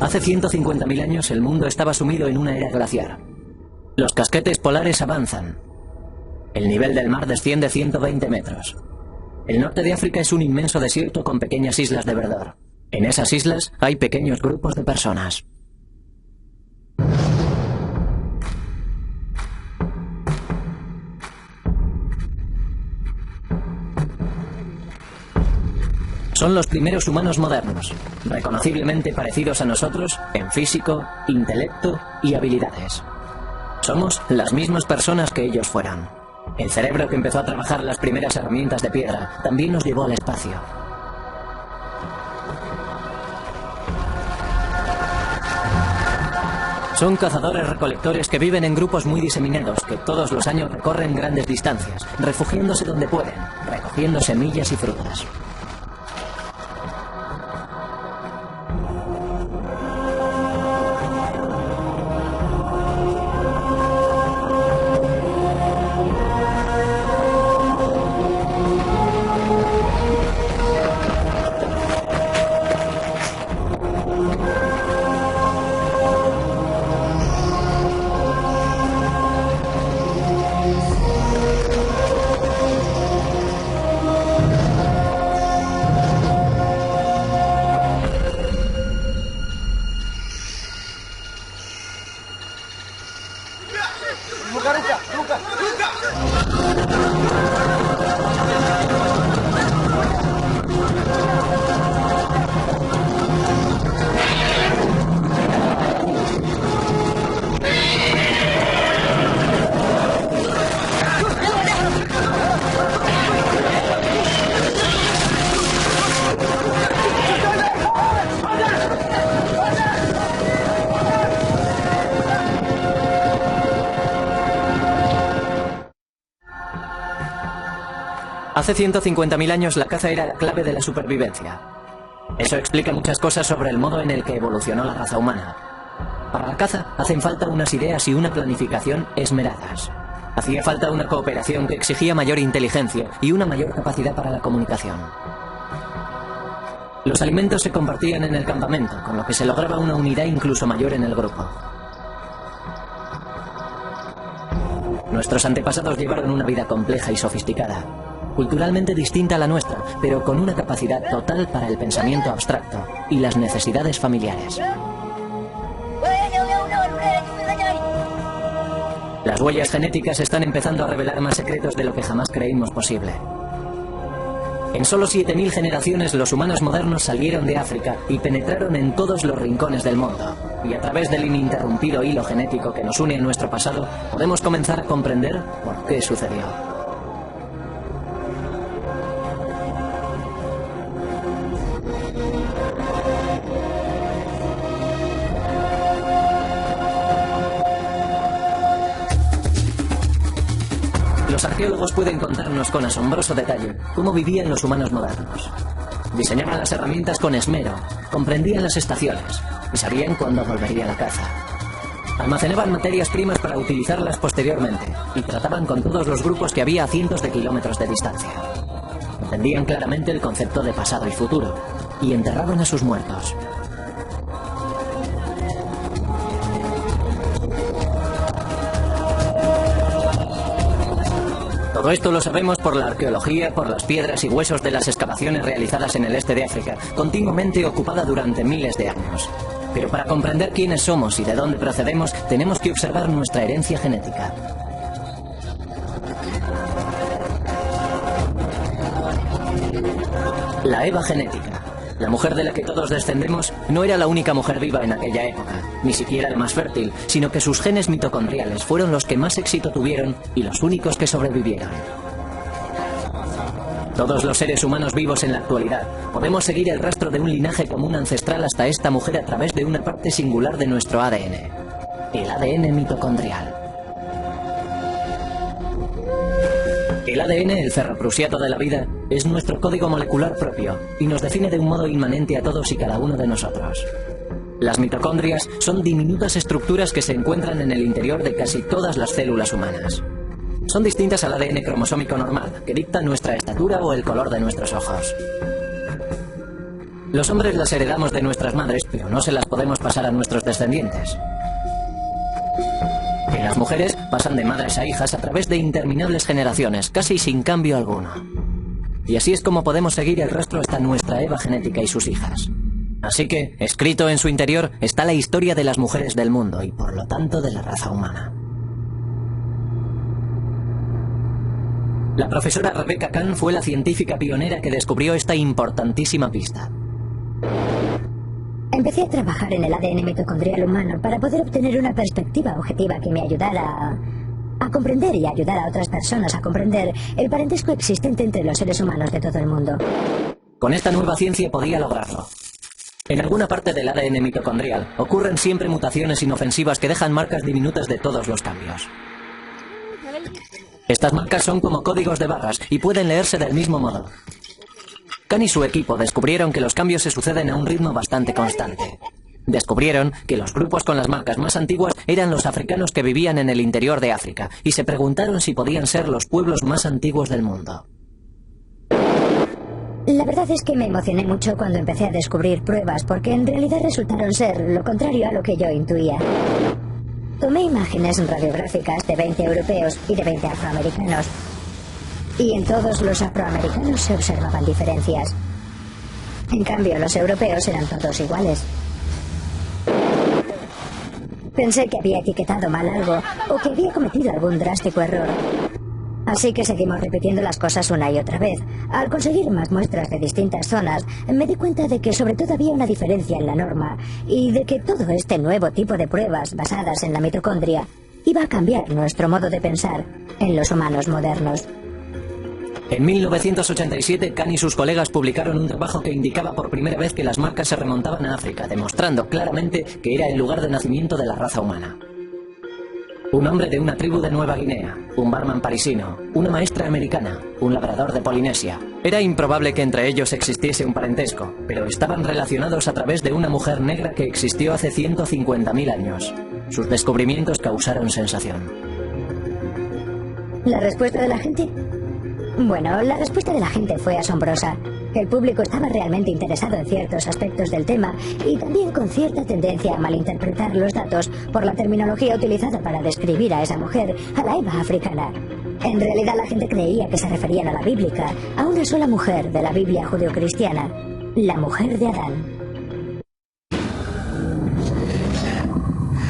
Hace 150.000 años el mundo estaba sumido en una era glaciar. Los casquetes polares avanzan. El nivel del mar desciende 120 metros. El norte de África es un inmenso desierto con pequeñas islas de verdor. En esas islas hay pequeños grupos de personas. Son los primeros humanos modernos, reconociblemente parecidos a nosotros en físico, intelecto y habilidades. Somos las mismas personas que ellos fueron. El cerebro que empezó a trabajar las primeras herramientas de piedra también nos llevó al espacio. Son cazadores-recolectores que viven en grupos muy diseminados, que todos los años recorren grandes distancias, refugiándose donde pueden, recogiendo semillas y frutas. Hace 150.000 años la caza era la clave de la supervivencia. Eso explica muchas cosas sobre el modo en el que evolucionó la raza humana. Para la caza hacen falta unas ideas y una planificación esmeradas. Hacía falta una cooperación que exigía mayor inteligencia y una mayor capacidad para la comunicación. Los alimentos se compartían en el campamento, con lo que se lograba una unidad incluso mayor en el grupo. Nuestros antepasados llevaron una vida compleja y sofisticada, culturalmente distinta a la nuestra, pero con una capacidad total para el pensamiento abstracto y las necesidades familiares. Las huellas genéticas están empezando a revelar más secretos de lo que jamás creímos posible. En solo 7.000 generaciones los humanos modernos salieron de África y penetraron en todos los rincones del mundo. Y a través del ininterrumpido hilo genético que nos une a nuestro pasado, podemos comenzar a comprender por qué sucedió. Los arqueólogos pueden contarnos con asombroso detalle cómo vivían los humanos modernos. Diseñaban las herramientas con esmero, comprendían las estaciones y sabían cuándo volvería la caza. Almacenaban materias primas para utilizarlas posteriormente y trataban con todos los grupos que había a cientos de kilómetros de distancia. Entendían claramente el concepto de pasado y futuro y enterraban a sus muertos. Todo esto lo sabemos por la arqueología, por las piedras y huesos de las excavaciones realizadas en el este de África, continuamente ocupada durante miles de años. Pero para comprender quiénes somos y de dónde procedemos, tenemos que observar nuestra herencia genética. La Eva genética. La mujer de la que todos descendemos no era la única mujer viva en aquella época, ni siquiera la más fértil, sino que sus genes mitocondriales fueron los que más éxito tuvieron y los únicos que sobrevivieron. Todos los seres humanos vivos en la actualidad podemos seguir el rastro de un linaje común ancestral hasta esta mujer a través de una parte singular de nuestro ADN, el ADN mitocondrial. El ADN, el ferroprusiato de la vida, es nuestro código molecular propio y nos define de un modo inmanente a todos y cada uno de nosotros. Las mitocondrias son diminutas estructuras que se encuentran en el interior de casi todas las células humanas. Son distintas al ADN cromosómico normal, que dicta nuestra estatura o el color de nuestros ojos. Los hombres las heredamos de nuestras madres, pero no se las podemos pasar a nuestros descendientes. Y las mujeres pasan de madres a hijas a través de interminables generaciones, casi sin cambio alguno. Y así es como podemos seguir el rastro hasta nuestra Eva genética y sus hijas. Así que, escrito en su interior, está la historia de las mujeres del mundo y, por lo tanto, de la raza humana. La profesora Rebecca Kahn fue la científica pionera que descubrió esta importantísima pista. Empecé a trabajar en el ADN mitocondrial humano para poder obtener una perspectiva objetiva que me ayudara a comprender y ayudar a otras personas a comprender el parentesco existente entre los seres humanos de todo el mundo. Con esta nueva ciencia podía lograrlo. En alguna parte del ADN mitocondrial ocurren siempre mutaciones inofensivas que dejan marcas diminutas de todos los cambios. Estas marcas son como códigos de barras y pueden leerse del mismo modo. Kahn y su equipo descubrieron que los cambios se suceden a un ritmo bastante constante. Descubrieron que los grupos con las marcas más antiguas eran los africanos que vivían en el interior de África y se preguntaron si podían ser los pueblos más antiguos del mundo. La verdad es que me emocioné mucho cuando empecé a descubrir pruebas porque en realidad resultaron ser lo contrario a lo que yo intuía. Tomé imágenes radiográficas de 20 europeos y de 20 afroamericanos. Y en todos los afroamericanos se observaban diferencias. En cambio, los europeos eran todos iguales. Pensé que había etiquetado mal algo o que había cometido algún drástico error. Así que seguimos repitiendo las cosas una y otra vez. Al conseguir más muestras de distintas zonas, me di cuenta de que sobre todo había una diferencia en la norma y de que todo este nuevo tipo de pruebas basadas en la mitocondria iba a cambiar nuestro modo de pensar en los humanos modernos. En 1987, Kahn y sus colegas publicaron un trabajo que indicaba por primera vez que las marcas se remontaban a África, demostrando claramente que era el lugar de nacimiento de la raza humana. Un hombre de una tribu de Nueva Guinea, un barman parisino, una maestra americana, un labrador de Polinesia. Era improbable que entre ellos existiese un parentesco, pero estaban relacionados a través de una mujer negra que existió hace 150.000 años. Sus descubrimientos causaron sensación. ¿La respuesta de la gente? Bueno, la respuesta de la gente fue asombrosa. El público estaba realmente interesado en ciertos aspectos del tema y también con cierta tendencia a malinterpretar los datos por la terminología utilizada para describir a esa mujer, a la Eva africana. En realidad la gente creía que se referían a la bíblica, a una sola mujer de la Biblia judeocristiana, la mujer de Adán.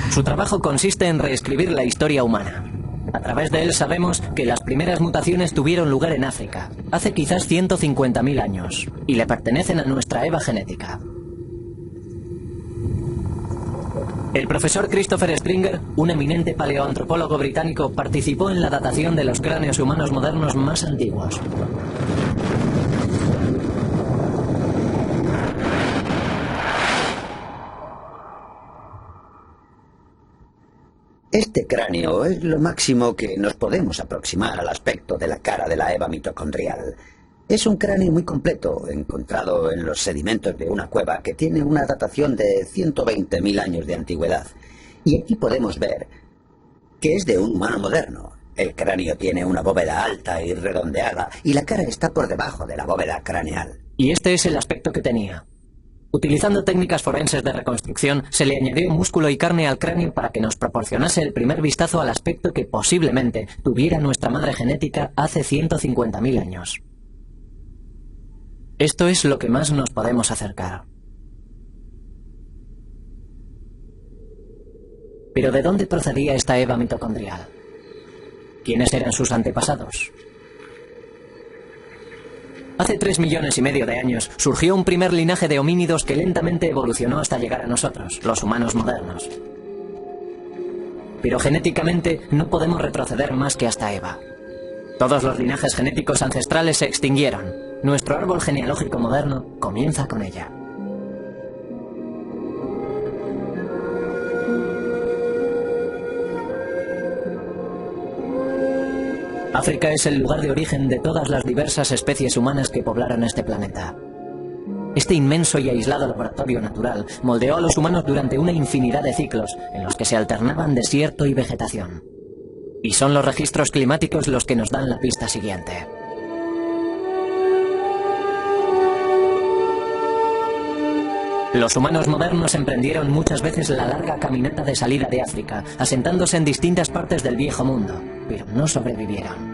Su trabajo consiste en reescribir la historia humana. A través de él sabemos que las primeras mutaciones tuvieron lugar en África, hace quizás 150.000 años, y le pertenecen a nuestra Eva genética. El profesor Christopher Stringer, un eminente paleoantropólogo británico, participó en la datación de los cráneos humanos modernos más antiguos. Este cráneo es lo máximo que nos podemos aproximar al aspecto de la cara de la Eva mitocondrial. Es un cráneo muy completo, encontrado en los sedimentos de una cueva que tiene una datación de 120.000 años de antigüedad. Y aquí podemos ver que es de un humano moderno. El cráneo tiene una bóveda alta y redondeada, y la cara está por debajo de la bóveda craneal. Y este es el aspecto que tenía. Utilizando técnicas forenses de reconstrucción, se le añadió músculo y carne al cráneo para que nos proporcionase el primer vistazo al aspecto que posiblemente tuviera nuestra madre genética hace 150.000 años. Esto es lo que más nos podemos acercar. Pero ¿de dónde procedía esta Eva mitocondrial? ¿Quiénes eran sus antepasados? Hace 3,5 millones de años surgió un primer linaje de homínidos que lentamente evolucionó hasta llegar a nosotros, los humanos modernos. Pero genéticamente no podemos retroceder más que hasta Eva. Todos los linajes genéticos ancestrales se extinguieron. Nuestro árbol genealógico moderno comienza con ella. África es el lugar de origen de todas las diversas especies humanas que poblaron este planeta. Este inmenso y aislado laboratorio natural moldeó a los humanos durante una infinidad de ciclos en los que se alternaban desierto y vegetación. Y son los registros climáticos los que nos dan la pista siguiente. Los humanos modernos emprendieron muchas veces la larga caminata de salida de África, asentándose en distintas partes del viejo mundo, pero no sobrevivieron.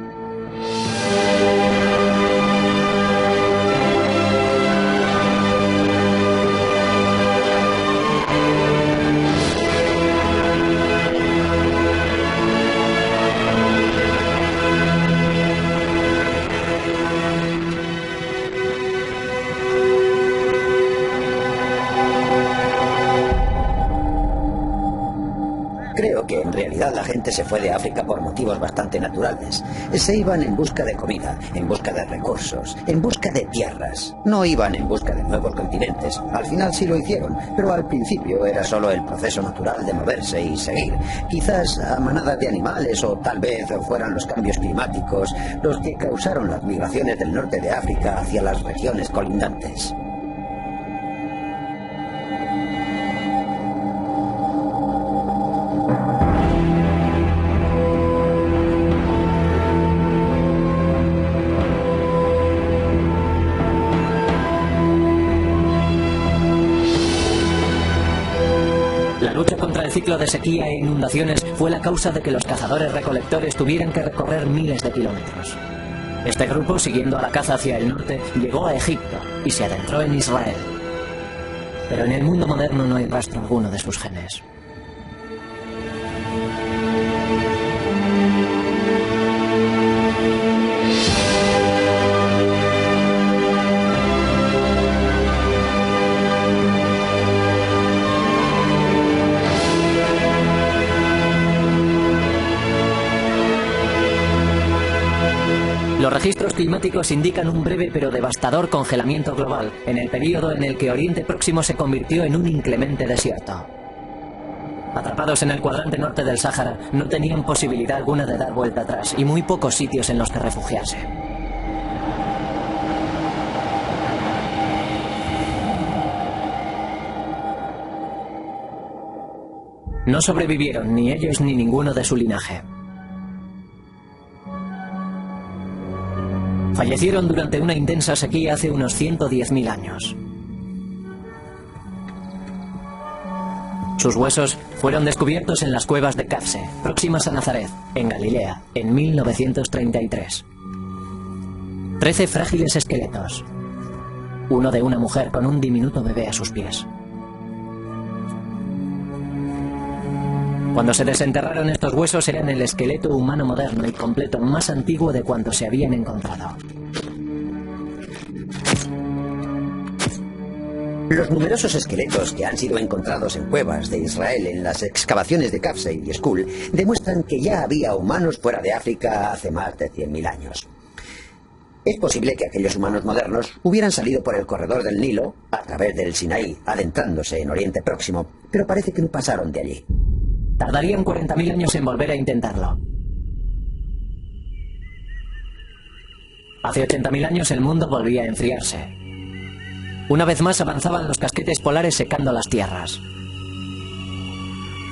Creo que en realidad la gente se fue de África por motivos bastante naturales. Se iban en busca de comida, en busca de recursos, en busca de tierras. No iban en busca de nuevos continentes. Al final sí lo hicieron, pero al principio era solo el proceso natural de moverse y seguir. Quizás a manadas de animales o tal vez fueran los cambios climáticos los que causaron las migraciones del norte de África hacia las regiones colindantes. El ciclo de sequía e inundaciones fue la causa de que los cazadores-recolectores tuvieran que recorrer miles de kilómetros. Este grupo, siguiendo a la caza hacia el norte, llegó a Egipto y se adentró en Israel. Pero en el mundo moderno no hay rastro alguno de sus genes. Los registros climáticos indican un breve pero devastador congelamiento global en el período en el que Oriente Próximo se convirtió en un inclemente desierto. Atrapados en el cuadrante norte del Sáhara, no tenían posibilidad alguna de dar vuelta atrás y muy pocos sitios en los que refugiarse. No sobrevivieron ni ellos ni ninguno de su linaje. Fallecieron durante una intensa sequía hace unos 110.000 años. Sus huesos fueron descubiertos en las cuevas de Kafse, próximas a Nazaret, en Galilea, en 1933. 13 frágiles esqueletos. Uno de una mujer con un diminuto bebé a sus pies. Cuando se desenterraron estos huesos eran el esqueleto humano moderno y completo más antiguo de cuantos se habían encontrado. Los numerosos esqueletos que han sido encontrados en cuevas de Israel en las excavaciones de Kafse y Skul demuestran que ya había humanos fuera de África hace más de 100.000 años. Es posible que aquellos humanos modernos hubieran salido por el corredor del Nilo a través del Sinaí, adentrándose en Oriente Próximo, pero parece que no pasaron de allí. Tardarían 40.000 años en volver a intentarlo. Hace 80.000 años el mundo volvía a enfriarse. Una vez más avanzaban los casquetes polares secando las tierras.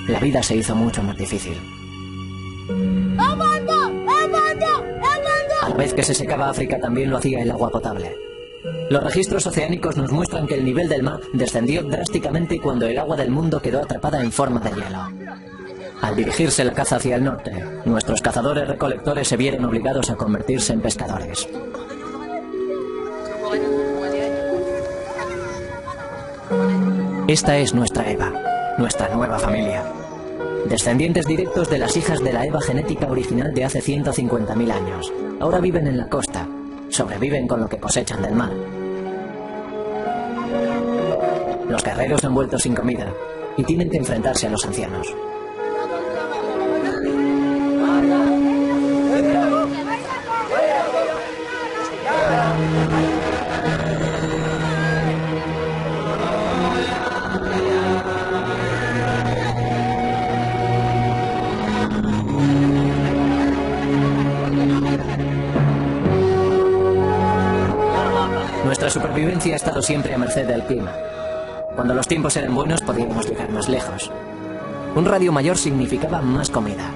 La vida se hizo mucho más difícil. A la vez que se secaba África, también lo hacía el agua potable. Los registros oceánicos nos muestran que el nivel del mar descendió drásticamente cuando el agua del mundo quedó atrapada en forma de hielo. Al dirigirse la caza hacia el norte, nuestros cazadores-recolectores se vieron obligados a convertirse en pescadores. Esta es nuestra Eva, nuestra nueva familia. Descendientes directos de las hijas de la Eva genética original de hace 150.000 años. Ahora viven en la costa, sobreviven con lo que cosechan del mar. Los guerreros han vuelto sin comida y tienen que enfrentarse a los ancianos. Nuestra supervivencia ha estado siempre a merced del clima. Cuando los tiempos eran buenos podíamos llegar más lejos. Un radio mayor significaba más comida.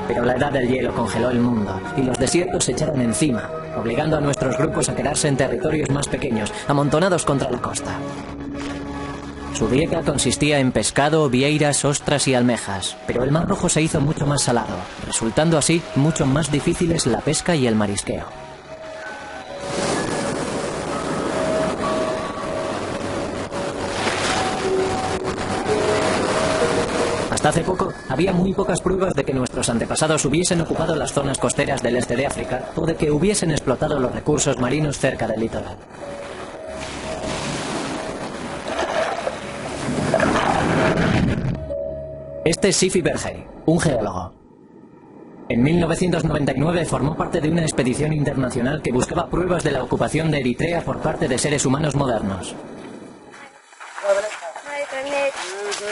Pero la edad del hielo congeló el mundo y los desiertos se echaron encima, obligando a nuestros grupos a quedarse en territorios más pequeños, amontonados contra la costa. Su dieta consistía en pescado, vieiras, ostras y almejas, pero el Mar Rojo se hizo mucho más salado, resultando así mucho más difíciles la pesca y el marisqueo. Hasta hace poco, había muy pocas pruebas de que nuestros antepasados hubiesen ocupado las zonas costeras del este de África o de que hubiesen explotado los recursos marinos cerca del litoral. Este es Sifi Bergey, un geólogo. En 1999 formó parte de una expedición internacional que buscaba pruebas de la ocupación de Eritrea por parte de seres humanos modernos.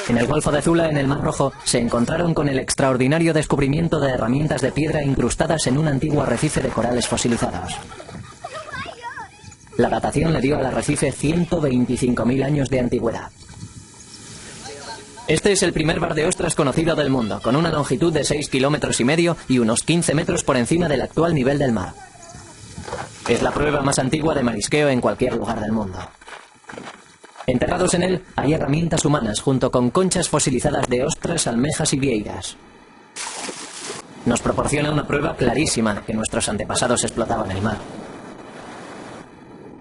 En el Golfo de Zula, en el Mar Rojo, se encontraron con el extraordinario descubrimiento de herramientas de piedra incrustadas en un antiguo arrecife de corales fosilizados. La datación le dio al arrecife 125.000 años de antigüedad. Este es el primer bar de ostras conocido del mundo, con una longitud de 6,5 kilómetros y unos 15 metros por encima del actual nivel del mar. Es la prueba más antigua de marisqueo en cualquier lugar del mundo. Enterrados en él hay herramientas humanas junto con conchas fosilizadas de ostras, almejas y vieiras. Nos proporciona una prueba clarísima de que nuestros antepasados explotaban el mar.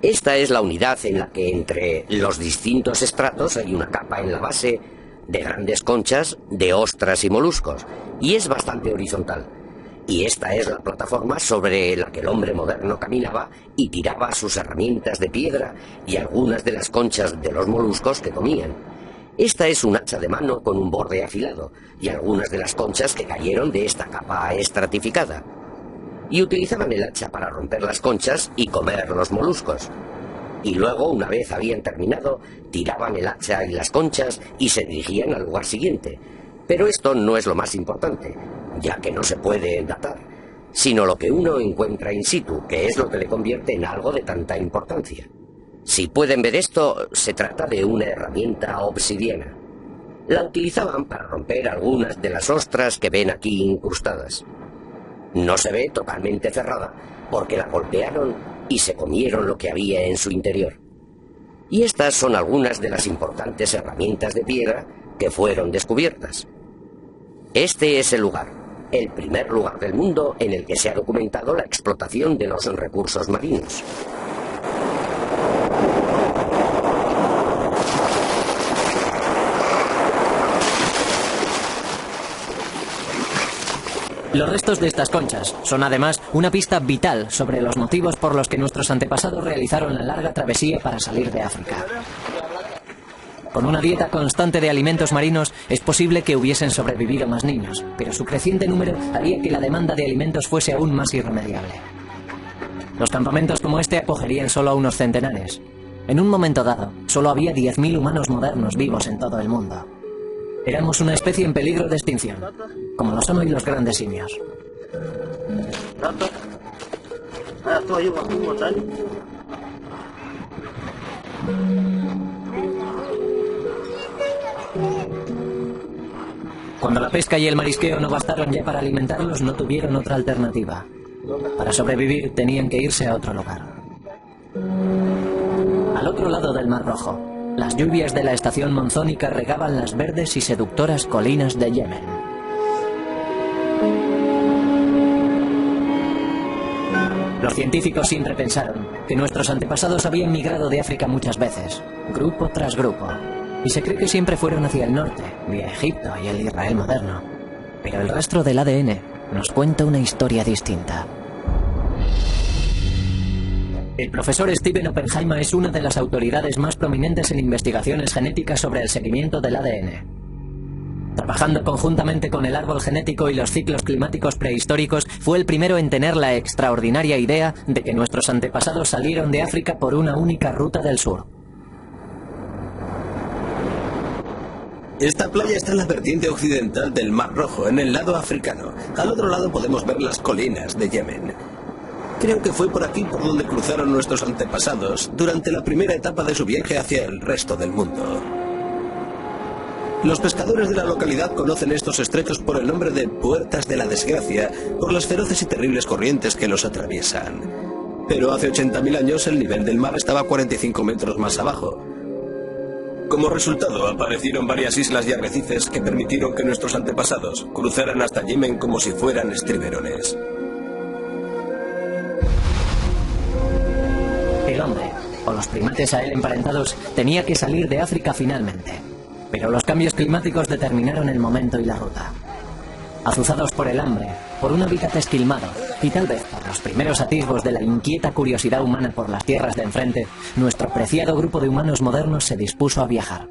Esta es la unidad en la que entre los distintos estratos hay una capa en la base de grandes conchas de ostras y moluscos, y es bastante horizontal. Y esta es la plataforma sobre la que el hombre moderno caminaba y tiraba sus herramientas de piedra y algunas de las conchas de los moluscos que comían. Esta es un hacha de mano con un borde afilado y algunas de las conchas que cayeron de esta capa estratificada. Y utilizaban el hacha para romper las conchas y comer los moluscos. Y luego, una vez habían terminado, tiraban el hacha y las conchas y se dirigían al lugar siguiente. Pero esto no es lo más importante, ya que no se puede datar, sino lo que uno encuentra in situ, que es lo que le convierte en algo de tanta importancia. Si pueden ver esto, se trata de una herramienta obsidiana. La utilizaban para romper algunas de las ostras que ven aquí incrustadas. No se ve totalmente cerrada, porque la golpearon y se comieron lo que había en su interior. Y estas son algunas de las importantes herramientas de piedra que fueron descubiertas. Este es el lugar, el primer lugar del mundo en el que se ha documentado la explotación de los recursos marinos. Los restos de estas conchas son además una pista vital sobre los motivos por los que nuestros antepasados realizaron la larga travesía para salir de África. Con una dieta constante de alimentos marinos es posible que hubiesen sobrevivido más niños, pero su creciente número haría que la demanda de alimentos fuese aún más irremediable. Los campamentos como este acogerían solo a unos centenares. En un momento dado, solo había 10.000 humanos modernos vivos en todo el mundo. Éramos una especie en peligro de extinción, como lo son hoy los grandes simios. Cuando la pesca y el marisqueo no bastaron ya para alimentarlos, no tuvieron otra alternativa. Para sobrevivir tenían que irse a otro lugar. Al otro lado del Mar Rojo, las lluvias de la estación monzónica regaban las verdes y seductoras colinas de Yemen. Los científicos siempre pensaron que nuestros antepasados habían migrado de África muchas veces, grupo tras grupo, y se cree que siempre fueron hacia el norte, vía Egipto y el Israel moderno. Pero el rastro del ADN nos cuenta una historia distinta. El profesor Stephen Oppenheimer es una de las autoridades más prominentes en investigaciones genéticas sobre el seguimiento del ADN. Trabajando conjuntamente con el árbol genético y los ciclos climáticos prehistóricos, fue el primero en tener la extraordinaria idea de que nuestros antepasados salieron de África por una única ruta del sur. Esta playa está en la vertiente occidental del Mar Rojo, en el lado africano. Al otro lado podemos ver las colinas de Yemen. Creo que fue por aquí por donde cruzaron nuestros antepasados durante la primera etapa de su viaje hacia el resto del mundo. Los pescadores de la localidad conocen estos estrechos por el nombre de Puertas de la Desgracia, por las feroces y terribles corrientes que los atraviesan. Pero hace 80.000 años el nivel del mar estaba 45 metros más abajo. Como resultado, aparecieron varias islas y arrecifes que permitieron que nuestros antepasados cruzaran hasta Yemen como si fueran estriberones. El hombre, o los primates a él emparentados, tenía que salir de África finalmente. Pero los cambios climáticos determinaron el momento y la ruta. Azuzados por el hambre, por un hábitat esquilmado y tal vez por los primeros atisbos de la inquieta curiosidad humana por las tierras de enfrente, nuestro preciado grupo de humanos modernos se dispuso a viajar.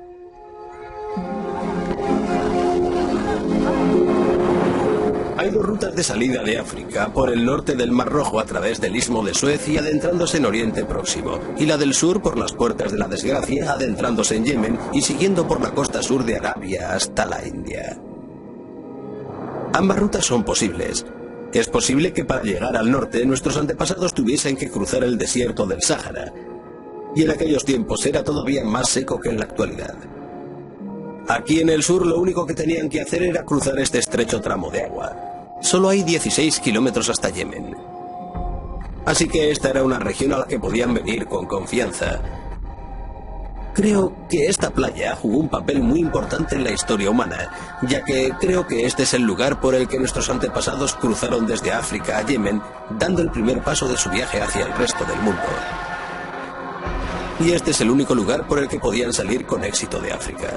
Hay dos rutas de salida de África, por el norte del Mar Rojo a través del Istmo de Suez y adentrándose en Oriente Próximo, y la del sur por las Puertas de la Desgracia, adentrándose en Yemen y siguiendo por la costa sur de Arabia hasta la India. Ambas rutas son posibles. Es posible que para llegar al norte nuestros antepasados tuviesen que cruzar el desierto del Sáhara, y en aquellos tiempos era todavía más seco que en la actualidad. Aquí en el sur lo único que tenían que hacer era cruzar este estrecho tramo de agua. Solo hay 16 kilómetros hasta Yemen. Así que esta era una región a la que podían venir con confianza. Creo que esta playa jugó un papel muy importante en la historia humana, ya que creo que este es el lugar por el que nuestros antepasados cruzaron desde África a Yemen, dando el primer paso de su viaje hacia el resto del mundo. Y este es el único lugar por el que podían salir con éxito de África.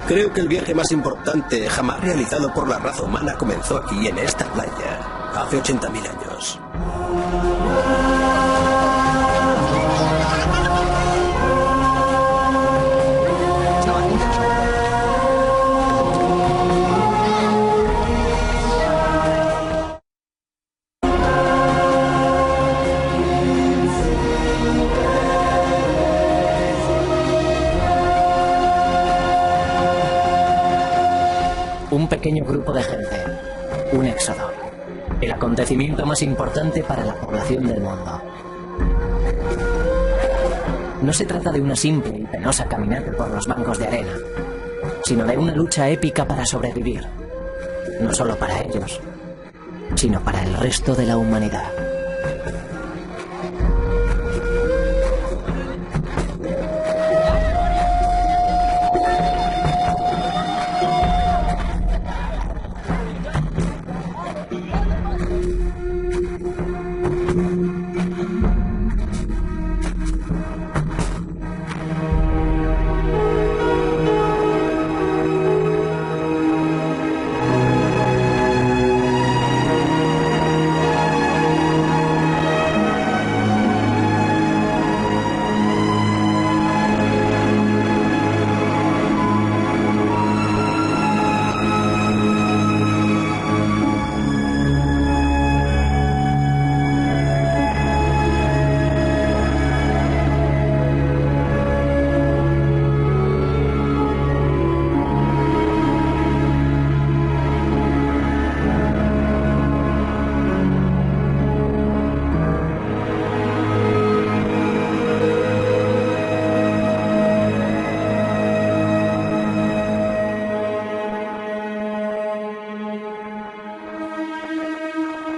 Creo que el viaje más importante jamás realizado por la raza humana comenzó aquí, en esta playa, hace 80.000 años. Un pequeño grupo de gente, un éxodo, el acontecimiento más importante para la población del mundo. No se trata de una simple y penosa caminata por los bancos de arena, sino de una lucha épica para sobrevivir, no solo para ellos, sino para el resto de la humanidad.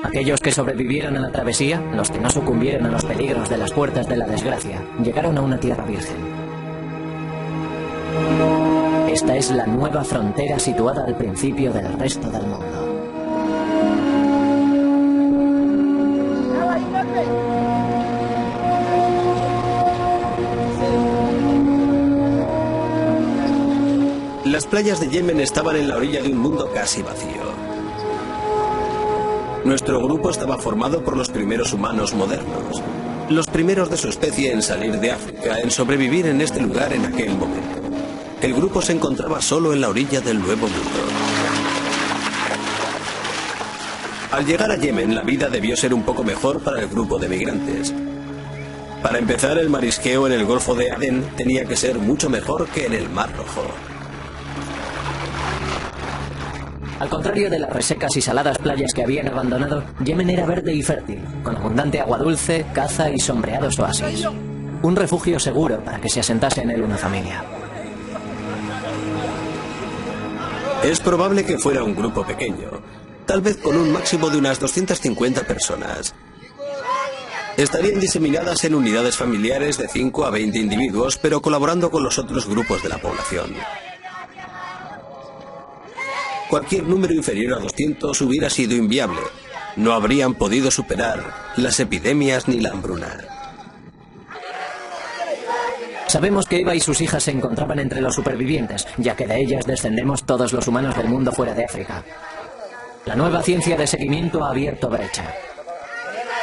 Aquellos que sobrevivieron a la travesía, los que no sucumbieron a los peligros de las Puertas de la Desgracia, llegaron a una tierra virgen. Esta es la nueva frontera situada al principio del resto del mundo. Las playas de Yemen estaban en la orilla de un mundo casi vacío. Nuestro grupo estaba formado por los primeros humanos modernos, los primeros de su especie en salir de África, en sobrevivir en este lugar en aquel momento. El grupo se encontraba solo en la orilla del Nuevo Mundo. Al llegar a Yemen, la vida debió ser un poco mejor para el grupo de migrantes. Para empezar, el marisqueo en el Golfo de Adén tenía que ser mucho mejor que en el Mar Rojo. Al contrario de las resecas y saladas playas que habían abandonado, Yemen era verde y fértil, con abundante agua dulce, caza y sombreados oasis. Un refugio seguro para que se asentase en él una familia. Es probable que fuera un grupo pequeño, tal vez con un máximo de unas 250 personas. Estarían diseminadas en unidades familiares de 5 a 20 individuos, pero colaborando con los otros grupos de la población. Cualquier número inferior a 200 hubiera sido inviable. No habrían podido superar las epidemias ni la hambruna. Sabemos que Eva y sus hijas se encontraban entre los supervivientes, ya que de ellas descendemos todos los humanos del mundo fuera de África. La nueva ciencia de seguimiento ha abierto brecha.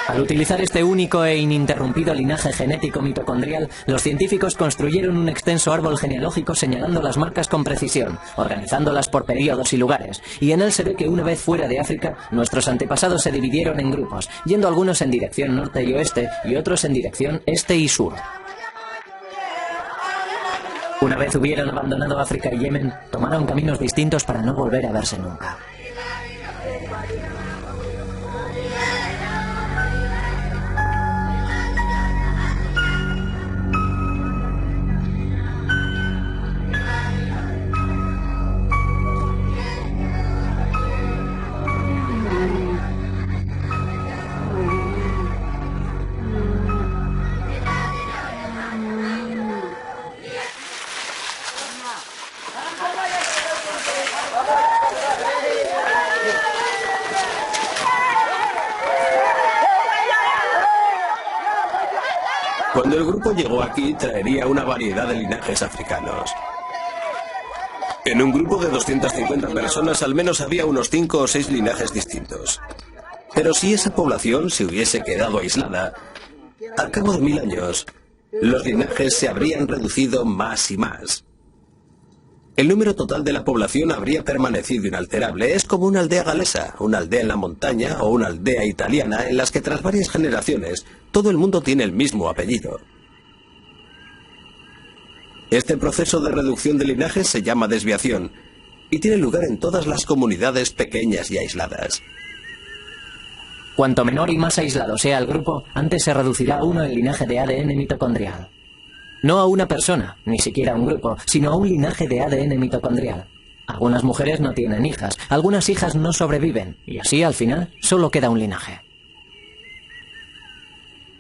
Al utilizar este único e ininterrumpido linaje genético mitocondrial, los científicos construyeron un extenso árbol genealógico señalando las marcas con precisión, organizándolas por periodos y lugares, y en él se ve que una vez fuera de África, nuestros antepasados se dividieron en grupos, yendo algunos en dirección norte y oeste y otros en dirección este y sur. Una vez hubieran abandonado África y Yemen, tomaron caminos distintos para no volver a verse nunca. Cuando el grupo llegó aquí, traería una variedad de linajes africanos. En un grupo de 250 personas, al menos había unos 5 o 6 linajes distintos. Pero si esa población se hubiese quedado aislada, al cabo de 1000 años, los linajes se habrían reducido más y más. El número total de la población habría permanecido inalterable. Es como una aldea galesa, una aldea en la montaña o una aldea italiana en las que tras varias generaciones todo el mundo tiene el mismo apellido. Este proceso de reducción de linajes se llama desviación y tiene lugar en todas las comunidades pequeñas y aisladas. Cuanto menor y más aislado sea el grupo, antes se reducirá a uno el linaje de ADN mitocondrial. No a una persona, ni siquiera a un grupo, sino a un linaje de ADN mitocondrial. Algunas mujeres no tienen hijas, algunas hijas no sobreviven, y así al final solo queda un linaje.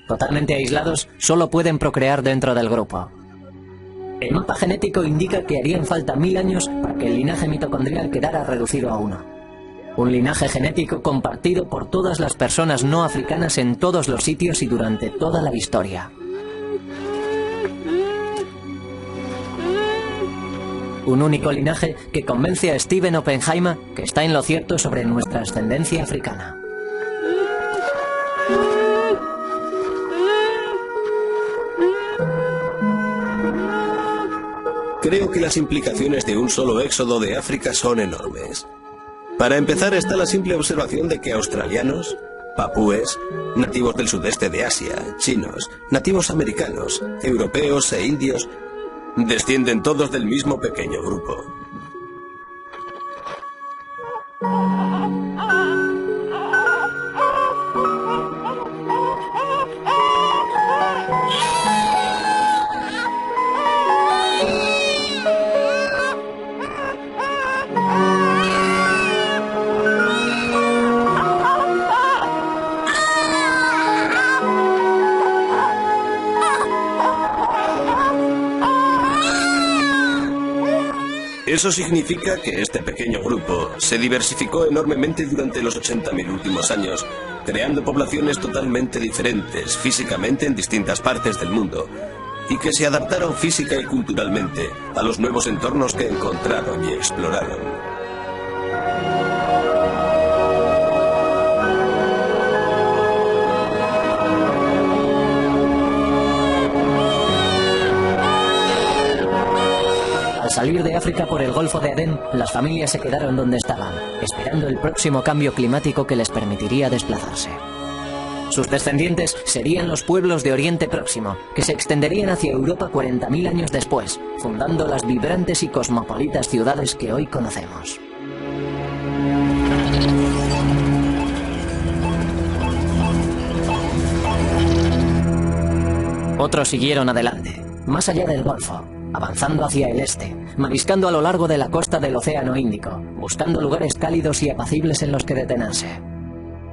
Totalmente aislados, solo pueden procrear dentro del grupo. El mapa genético indica que harían falta 1000 años para que el linaje mitocondrial quedara reducido a uno. Un linaje genético compartido por todas las personas no africanas en todos los sitios y durante toda la historia. Un único linaje que convence a Stephen Oppenheimer que está en lo cierto sobre nuestra ascendencia africana. Creo que las implicaciones de un solo éxodo de África son enormes. Para empezar está la simple observación de que australianos, papúes, nativos del sudeste de Asia, chinos, nativos americanos, europeos e indios descienden todos del mismo pequeño grupo. Eso significa que este pequeño grupo se diversificó enormemente durante los 80.000 últimos años, creando poblaciones totalmente diferentes físicamente en distintas partes del mundo, y que se adaptaron física y culturalmente a los nuevos entornos que encontraron y exploraron. Al salir de África por el Golfo de Adén, las familias se quedaron donde estaban, esperando el próximo cambio climático que les permitiría desplazarse. Sus descendientes serían los pueblos de Oriente Próximo, que se extenderían hacia Europa 40.000 años después, fundando las vibrantes y cosmopolitas ciudades que hoy conocemos. Otros siguieron adelante, más allá del Golfo. avanzando hacia el este, mariscando a lo largo de la costa del Océano Índico, buscando lugares cálidos y apacibles en los que detenerse.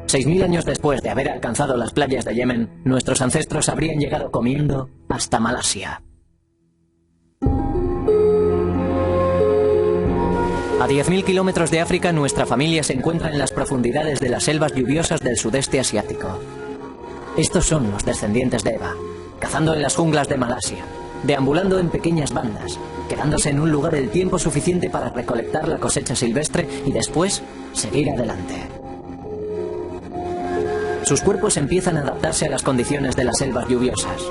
6000 años después de haber alcanzado las playas de Yemen, nuestros ancestros habrían llegado comiendo hasta Malasia. A 10.000 kilómetros de África, nuestra familia se encuentra en las profundidades de las selvas lluviosas del sudeste asiático. Estos son los descendientes de Eva, cazando en las junglas de Malasia, deambulando en pequeñas bandas, quedándose en un lugar el tiempo suficiente para recolectar la cosecha silvestre y después seguir adelante. Sus cuerpos empiezan a adaptarse a las condiciones de las selvas lluviosas.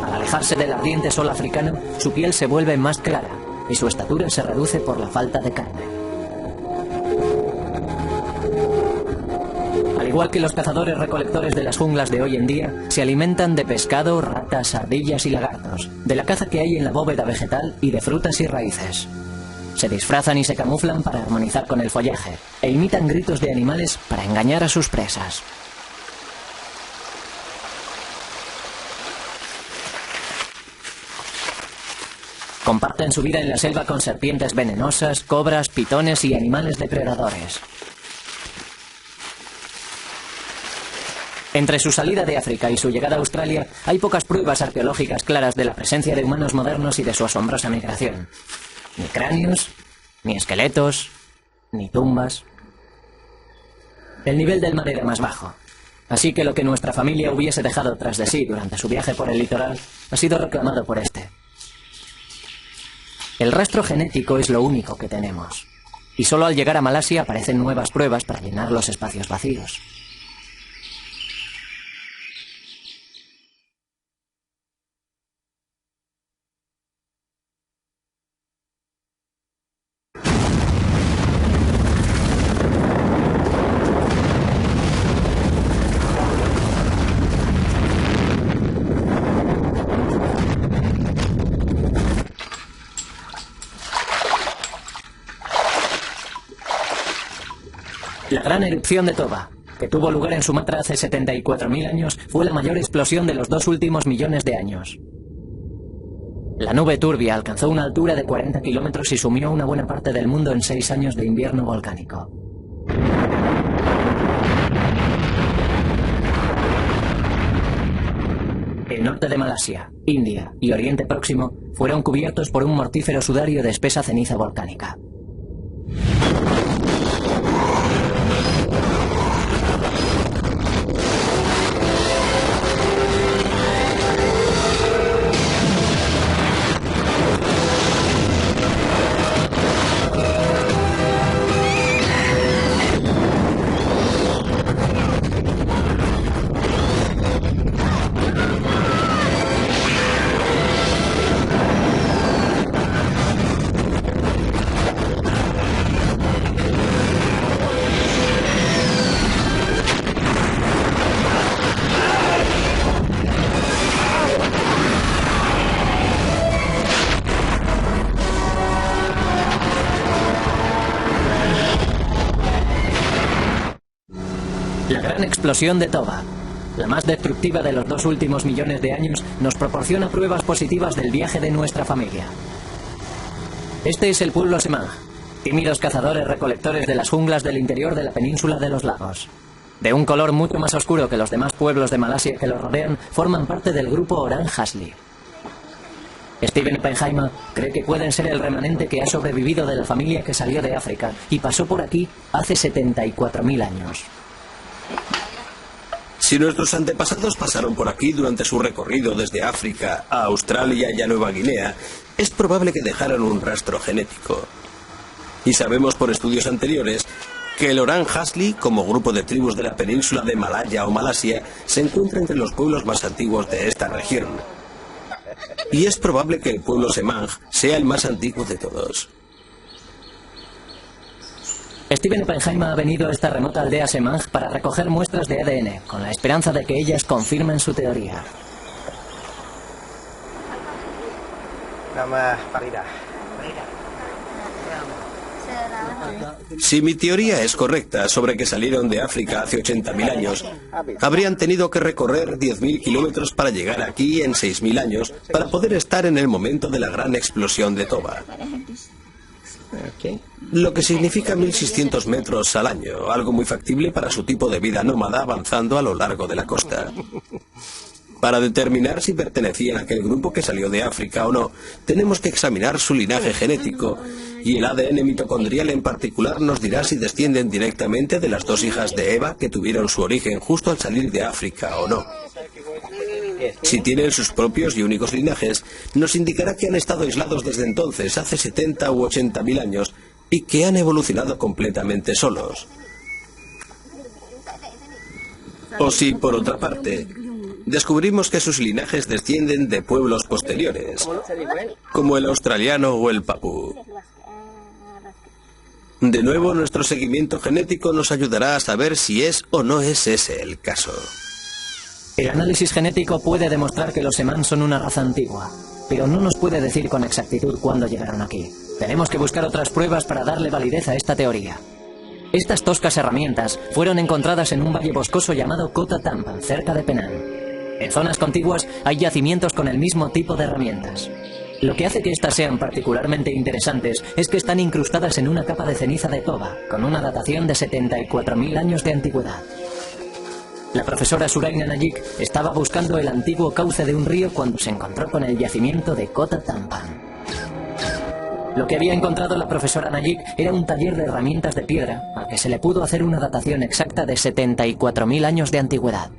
Al alejarse del ardiente sol africano, su piel se vuelve más clara y su estatura se reduce por la falta de carne. Al igual que los cazadores recolectores de las junglas de hoy en día, se alimentan de pescado, ratas, ardillas y lagartos, de la caza que hay en la bóveda vegetal y de frutas y raíces. Se disfrazan y se camuflan para armonizar con el follaje, e imitan gritos de animales para engañar a sus presas. Comparten su vida en la selva con serpientes venenosas, cobras, pitones y animales depredadores. Entre su salida de África y su llegada a Australia, hay pocas pruebas arqueológicas claras de la presencia de humanos modernos y de su asombrosa migración. Ni cráneos, ni esqueletos, ni tumbas. El nivel del mar era más bajo, así que lo que nuestra familia hubiese dejado tras de sí durante su viaje por el litoral ha sido reclamado por este. El rastro genético es lo único que tenemos, y solo al llegar a Malasia aparecen nuevas pruebas para llenar los espacios vacíos. La gran erupción de Toba, que tuvo lugar en Sumatra hace 74.000 años, fue la mayor explosión de los 2 últimos millones de años. La nube turbia alcanzó una altura de 40 kilómetros y sumió una buena parte del mundo en 6 años de invierno volcánico. El norte de Malasia, India y Oriente Próximo fueron cubiertos por un mortífero sudario de espesa ceniza volcánica. La gran explosión de Toba, la más destructiva de los 2 últimos millones de años, nos proporciona pruebas positivas del viaje de nuestra familia. Este es el pueblo Semang, tímidos cazadores recolectores de las junglas del interior de la península de los lagos. De un color mucho más oscuro que los demás pueblos de Malasia que los rodean, forman parte del grupo Orang Asli. Steven Oppenheimer cree que pueden ser el remanente que ha sobrevivido de la familia que salió de África y pasó por aquí hace 74.000 años. Si nuestros antepasados pasaron por aquí durante su recorrido desde África a Australia y a Nueva Guinea, es probable que dejaran un rastro genético. Y sabemos por estudios anteriores que el Orang Asli, como grupo de tribus de la península de Malaya o Malasia, se encuentra entre los pueblos más antiguos de esta región. Y es probable que el pueblo Semang sea el más antiguo de todos. Steven Oppenheimer ha venido a esta remota aldea Semang para recoger muestras de ADN, con la esperanza de que ellas confirmen su teoría. Nama Farida. Si mi teoría es correcta sobre que salieron de África hace 80.000 años, habrían tenido que recorrer 10.000 kilómetros para llegar aquí en 6.000 años para poder estar en el momento de la gran explosión de Toba. Lo que significa 1.600 metros al año, algo muy factible para su tipo de vida nómada avanzando a lo largo de la costa. Para determinar si pertenecían a aquel grupo que salió de África o no, tenemos que examinar su linaje genético, y el ADN mitocondrial en particular nos dirá si descienden directamente de las dos hijas de Eva que tuvieron su origen justo al salir de África o no. Si tienen sus propios y únicos linajes, nos indicará que han estado aislados desde entonces, hace 70 u 80.000 años, y que han evolucionado completamente solos. O si, por otra parte, descubrimos que sus linajes descienden de pueblos posteriores, como el australiano o el papú. De nuevo, nuestro seguimiento genético nos ayudará a saber si es o no es ese el caso. El análisis genético puede demostrar que los Semán son una raza antigua, pero no nos puede decir con exactitud cuándo llegaron aquí. Tenemos que buscar otras pruebas para darle validez a esta teoría. Estas toscas herramientas fueron encontradas en un valle boscoso llamado Kota Tampan, cerca de Penang. En zonas contiguas hay yacimientos con el mismo tipo de herramientas. Lo que hace que estas sean particularmente interesantes es que están incrustadas en una capa de ceniza de Toba, con una datación de 74.000 años de antigüedad. La profesora Suraina Nayik estaba buscando el antiguo cauce de un río cuando se encontró con el yacimiento de Kota Tampan. Lo que había encontrado la profesora Nayik era un taller de herramientas de piedra, al que se le pudo hacer una datación exacta de 74.000 años de antigüedad.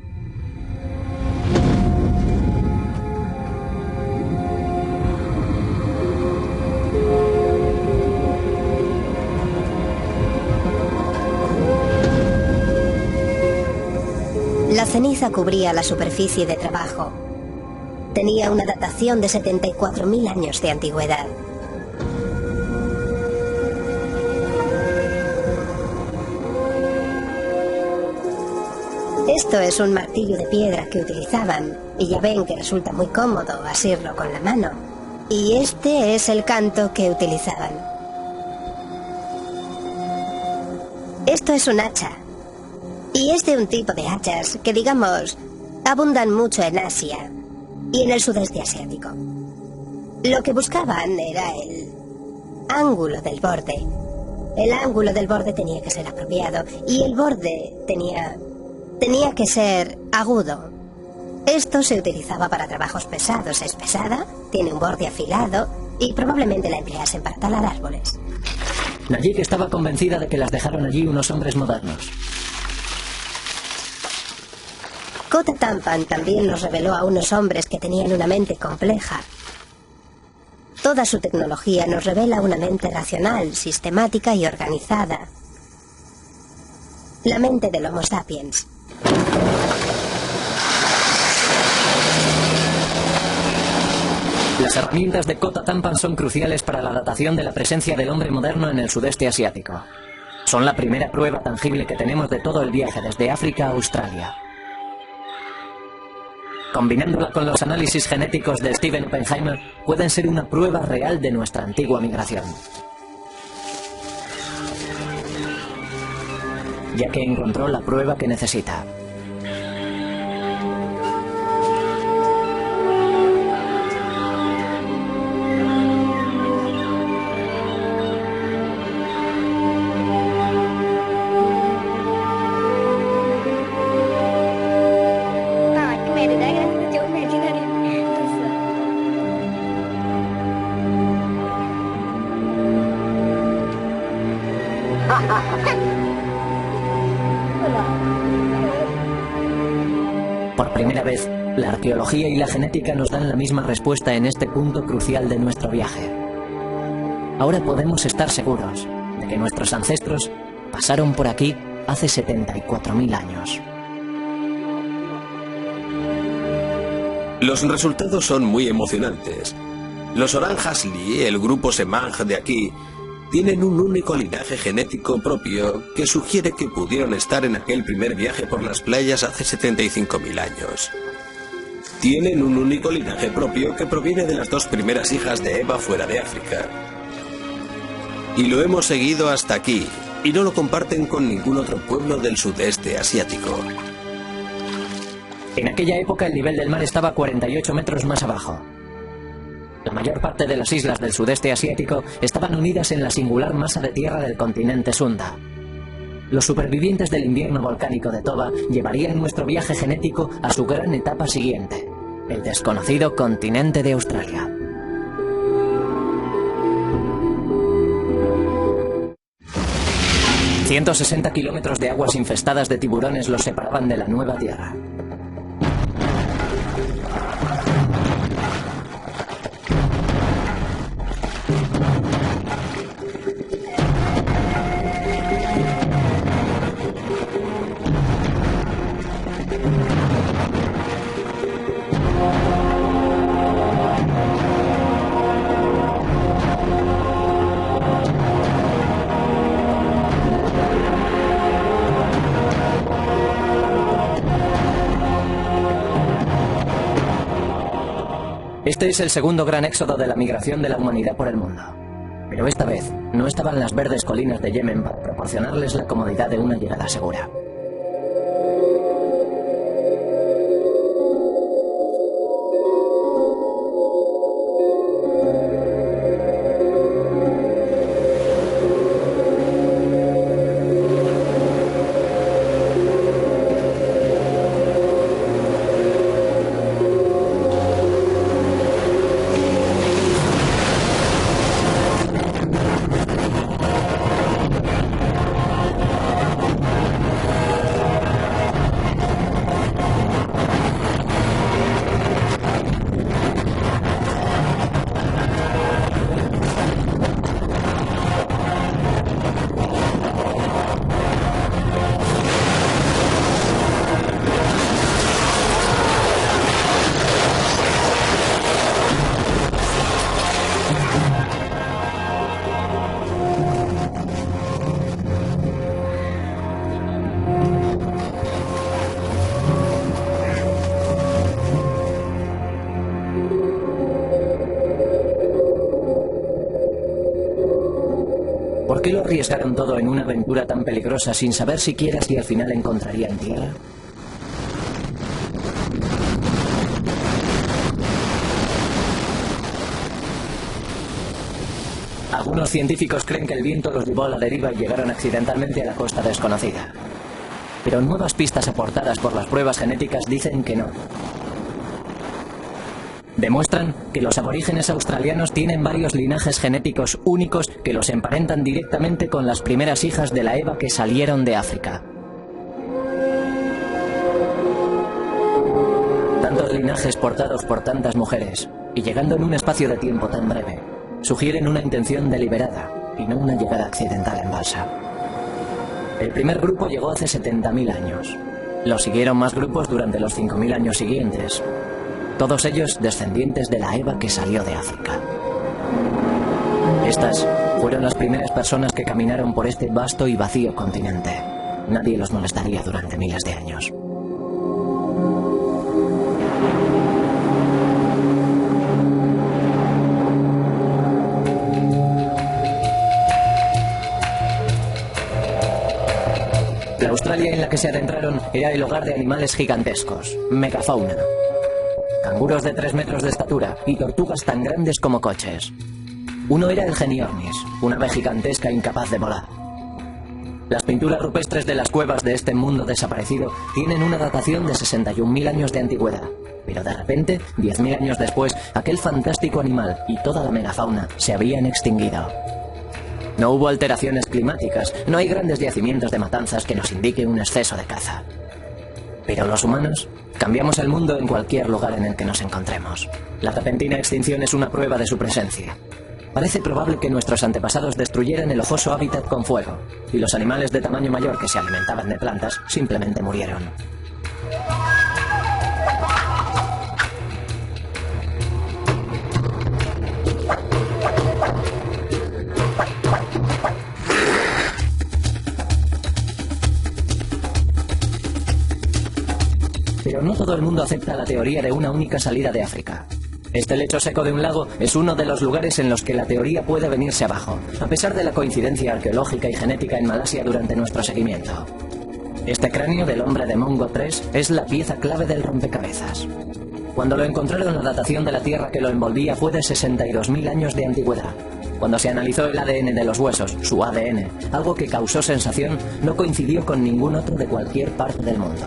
La ceniza cubría la superficie de trabajo. Tenía una datación de 74.000 años de antigüedad. Esto es un martillo de piedra que utilizaban, y ya ven que resulta muy cómodo asirlo con la mano. Y este es el canto que utilizaban. Esto es un hacha. Y es de un tipo de hachas que, digamos, abundan mucho en Asia y en el sudeste asiático. Lo que buscaban era el ángulo del borde. El ángulo del borde tenía que ser apropiado y el borde tenía que ser agudo. Esto se utilizaba para trabajos pesados. Es pesada, tiene un borde afilado y probablemente la empleasen para talar árboles. Nayik estaba convencida de que las dejaron allí unos hombres modernos. Kota Tampan también nos reveló a unos hombres que tenían una mente compleja. Toda su tecnología nos revela una mente racional, sistemática y organizada. La mente del Homo sapiens. Las herramientas de Kota Tampan son cruciales para la datación de la presencia del hombre moderno en el sudeste asiático. Son la primera prueba tangible que tenemos de todo el viaje desde África a Australia. Combinándola con los análisis genéticos de Steven Oppenheimer, pueden ser una prueba real de nuestra antigua migración. Ya que encontró la prueba que necesita. Por primera vez, la arqueología y la genética nos dan la misma respuesta en este punto crucial de nuestro viaje. Ahora podemos estar seguros de que nuestros ancestros pasaron por aquí hace 74.000 años. Los resultados son muy emocionantes. Los Orang Asli, el grupo Semang de aquí, tienen un único linaje genético propio que sugiere que pudieron estar en aquel primer viaje por las playas hace 75.000 años. Tienen un único linaje propio que proviene de las dos primeras hijas de Eva fuera de África. Y lo hemos seguido hasta aquí, y no lo comparten con ningún otro pueblo del sudeste asiático. En aquella época el nivel del mar estaba 48 metros más abajo. La mayor parte de las islas del sudeste asiático estaban unidas en la singular masa de tierra del continente Sunda. Los supervivientes del invierno volcánico de Toba llevarían nuestro viaje genético a su gran etapa siguiente, el desconocido continente de Australia. ...160 kilómetros de aguas infestadas de tiburones los separaban de la nueva tierra. Este es el segundo gran éxodo de la migración de la humanidad por el mundo. Pero esta vez no estaban las verdes colinas de Yemen para proporcionarles la comodidad de una llegada segura. ¿Por qué lo arriesgaron todo en una aventura tan peligrosa sin saber siquiera si al final encontrarían tierra? Algunos científicos creen que el viento los llevó a la deriva y llegaron accidentalmente a la costa desconocida. Pero nuevas pistas aportadas por las pruebas genéticas dicen que no. Demuestran que los aborígenes australianos tienen varios linajes genéticos únicos que los emparentan directamente con las primeras hijas de la Eva que salieron de África. Tantos linajes portados por tantas mujeres, y llegando en un espacio de tiempo tan breve, sugieren una intención deliberada y no una llegada accidental en balsa. El primer grupo llegó hace 70.000 años. Lo siguieron más grupos durante los 5.000 años siguientes. Todos ellos descendientes de la Eva que salió de África. Estas fueron las primeras personas que caminaron por este vasto y vacío continente. Nadie los molestaría durante miles de años. La Australia en la que se adentraron era el hogar de animales gigantescos, megafauna. Canguros de 3 metros de estatura y tortugas tan grandes como coches. Uno era el Geniornis, una ave gigantesca incapaz de volar. Las pinturas rupestres de las cuevas de este mundo desaparecido tienen una datación de 61.000 años de antigüedad. Pero de repente, 10.000 años después, aquel fantástico animal y toda la megafauna se habían extinguido. No hubo alteraciones climáticas, no hay grandes yacimientos de matanzas que nos indiquen un exceso de caza. Pero los humanos cambiamos el mundo en cualquier lugar en el que nos encontremos. La repentina extinción es una prueba de su presencia. Parece probable que nuestros antepasados destruyeran el ojoso hábitat con fuego, y los animales de tamaño mayor que se alimentaban de plantas simplemente murieron. Pero no todo el mundo acepta la teoría de una única salida de África. Este lecho seco de un lago es uno de los lugares en los que la teoría puede venirse abajo, a pesar de la coincidencia arqueológica y genética en Malasia durante nuestro seguimiento. Este cráneo del hombre de Mongo 3 es la pieza clave del rompecabezas. Cuando lo encontraron, la datación de la tierra que lo envolvía fue de 62.000 años de antigüedad. Cuando se analizó el ADN de los huesos, su ADN, algo que causó sensación, no coincidió con ningún otro de cualquier parte del mundo.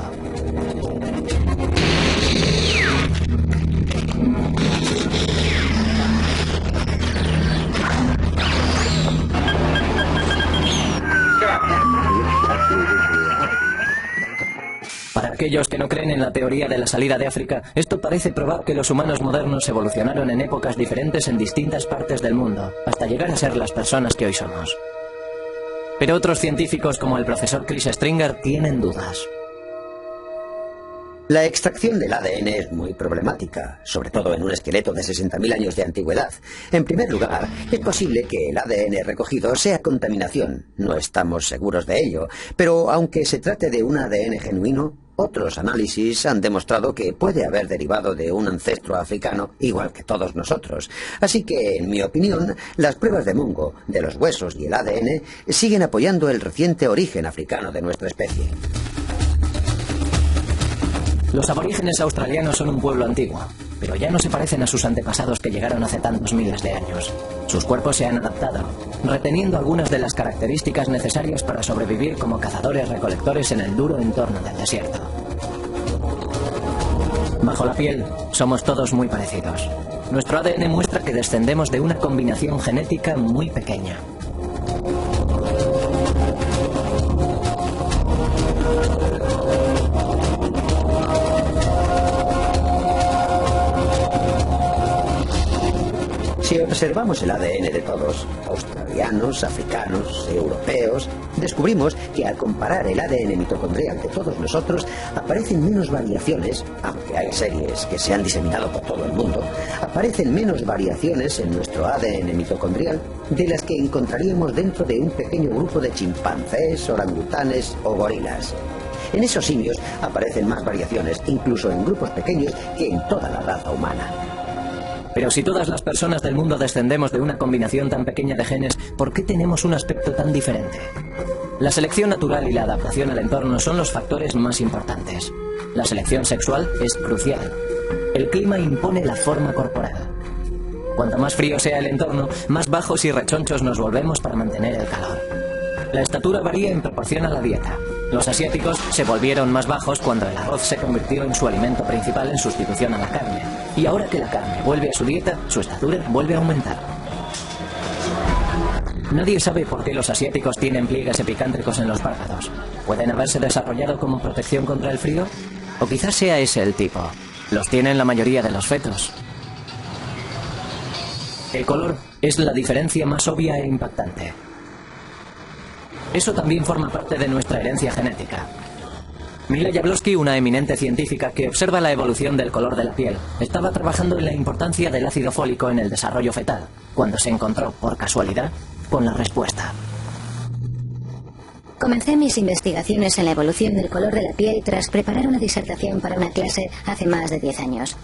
Para aquellos que no creen en la teoría de la salida de África, esto parece probar que los humanos modernos evolucionaron en épocas diferentes en distintas partes del mundo, hasta llegar a ser las personas que hoy somos. Pero otros científicos, como el profesor Chris Stringer, tienen dudas. La extracción del ADN es muy problemática, sobre todo en un esqueleto de 60.000 años de antigüedad. En primer lugar, es posible que el ADN recogido sea contaminación. No estamos seguros de ello, pero aunque se trate de un ADN genuino, otros análisis han demostrado que puede haber derivado de un ancestro africano igual que todos nosotros. Así que, en mi opinión, las pruebas de Mongo, de los huesos y el ADN siguen apoyando el reciente origen africano de nuestra especie. Los aborígenes australianos son un pueblo antiguo, pero ya no se parecen a sus antepasados que llegaron hace tantos miles de años. Sus cuerpos se han adaptado, reteniendo algunas de las características necesarias para sobrevivir como cazadores-recolectores en el duro entorno del desierto. Bajo la piel, somos todos muy parecidos. Nuestro ADN muestra que descendemos de una combinación genética muy pequeña. Si observamos el ADN de todos, australianos, africanos, europeos, descubrimos que al comparar el ADN mitocondrial de todos nosotros aparecen menos variaciones, aunque hay series que se han diseminado por todo el mundo, aparecen menos variaciones en nuestro ADN mitocondrial de las que encontraríamos dentro de un pequeño grupo de chimpancés, orangutanes o gorilas. En esos simios aparecen más variaciones, incluso en grupos pequeños, que en toda la raza humana. Pero si todas las personas del mundo descendemos de una combinación tan pequeña de genes, ¿por qué tenemos un aspecto tan diferente? La selección natural y la adaptación al entorno son los factores más importantes. La selección sexual es crucial. El clima impone la forma corporal. Cuanto más frío sea el entorno, más bajos y rechonchos nos volvemos para mantener el calor. La estatura varía en proporción a la dieta. Los asiáticos se volvieron más bajos cuando el arroz se convirtió en su alimento principal en sustitución a la carne. Y ahora que la carne vuelve a su dieta, su estatura vuelve a aumentar. Nadie sabe por qué los asiáticos tienen pliegues epicándricos en los párpados. ¿Pueden haberse desarrollado como protección contra el frío? O quizás sea ese el tipo. Los tienen la mayoría de los fetos. El color es la diferencia más obvia e impactante. Eso también forma parte de nuestra herencia genética. Mila Jablonski, una eminente científica que observa la evolución del color de la piel, estaba trabajando en la importancia del ácido fólico en el desarrollo fetal, cuando se encontró, por casualidad, con la respuesta. Comencé mis investigaciones en la evolución del color de la piel tras preparar una disertación para una clase hace más de 10 años.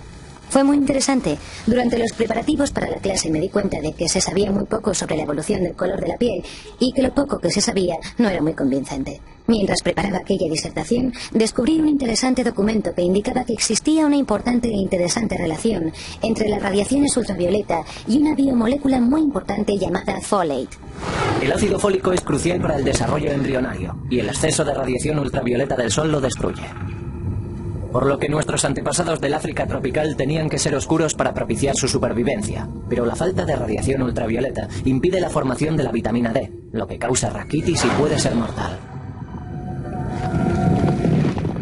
Fue muy interesante. Durante los preparativos para la clase me di cuenta de que se sabía muy poco sobre la evolución del color de la piel y que lo poco que se sabía no era muy convincente. Mientras preparaba aquella disertación, descubrí un interesante documento que indicaba que existía una importante e interesante relación entre las radiaciones ultravioleta y una biomolécula muy importante llamada folate. El ácido fólico es crucial para el desarrollo embrionario y el exceso de radiación ultravioleta del sol lo destruye. Por lo que nuestros antepasados del África tropical tenían que ser oscuros para propiciar su supervivencia. Pero la falta de radiación ultravioleta impide la formación de la vitamina D, lo que causa raquitis y puede ser mortal.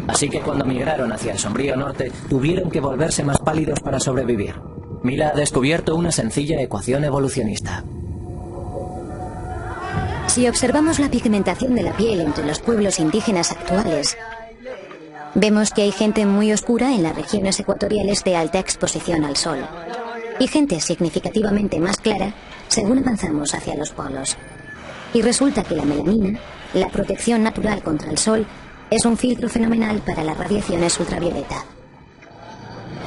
Así que cuando migraron hacia el sombrío norte, tuvieron que volverse más pálidos para sobrevivir. Mila ha descubierto una sencilla ecuación evolucionista. Si observamos la pigmentación de la piel entre los pueblos indígenas actuales, vemos que hay gente muy oscura en las regiones ecuatoriales de alta exposición al sol y gente significativamente más clara según avanzamos hacia los polos. Y resulta que la melanina, la protección natural contra el sol, es un filtro fenomenal para las radiaciones ultravioleta.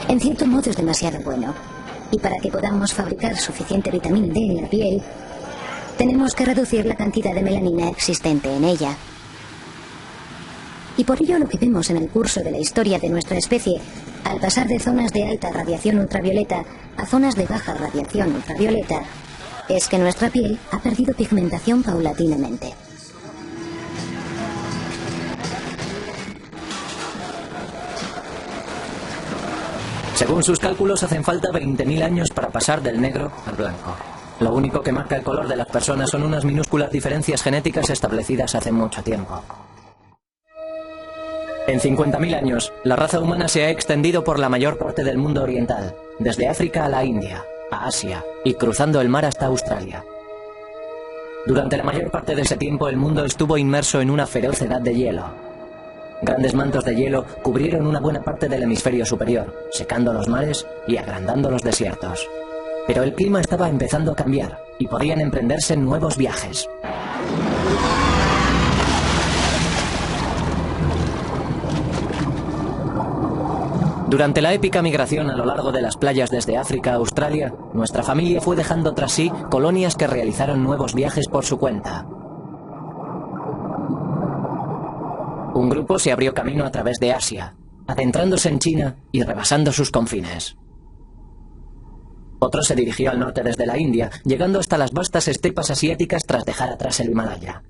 En cierto modo es demasiado bueno. Y para que podamos fabricar suficiente vitamina D en la piel, tenemos que reducir la cantidad de melanina existente en ella. Y por ello lo que vemos en el curso de la historia de nuestra especie, al pasar de zonas de alta radiación ultravioleta a zonas de baja radiación ultravioleta, es que nuestra piel ha perdido pigmentación paulatinamente. Según sus cálculos, hacen falta 20.000 años para pasar del negro al blanco. Lo único que marca el color de las personas son unas minúsculas diferencias genéticas establecidas hace mucho tiempo. En 50.000 años, la raza humana se ha extendido por la mayor parte del mundo oriental, desde África a la India, a Asia y cruzando el mar hasta Australia. Durante la mayor parte de ese tiempo, el mundo estuvo inmerso en una feroz edad de hielo. Grandes mantos de hielo cubrieron una buena parte del hemisferio superior, secando los mares y agrandando los desiertos. Pero el clima estaba empezando a cambiar y podían emprenderse nuevos viajes. Durante la épica migración a lo largo de las playas desde África a Australia, nuestra familia fue dejando tras sí colonias que realizaron nuevos viajes por su cuenta. Un grupo se abrió camino a través de Asia, adentrándose en China y rebasando sus confines. Otro se dirigió al norte desde la India, llegando hasta las vastas estepas asiáticas tras dejar atrás el Himalaya.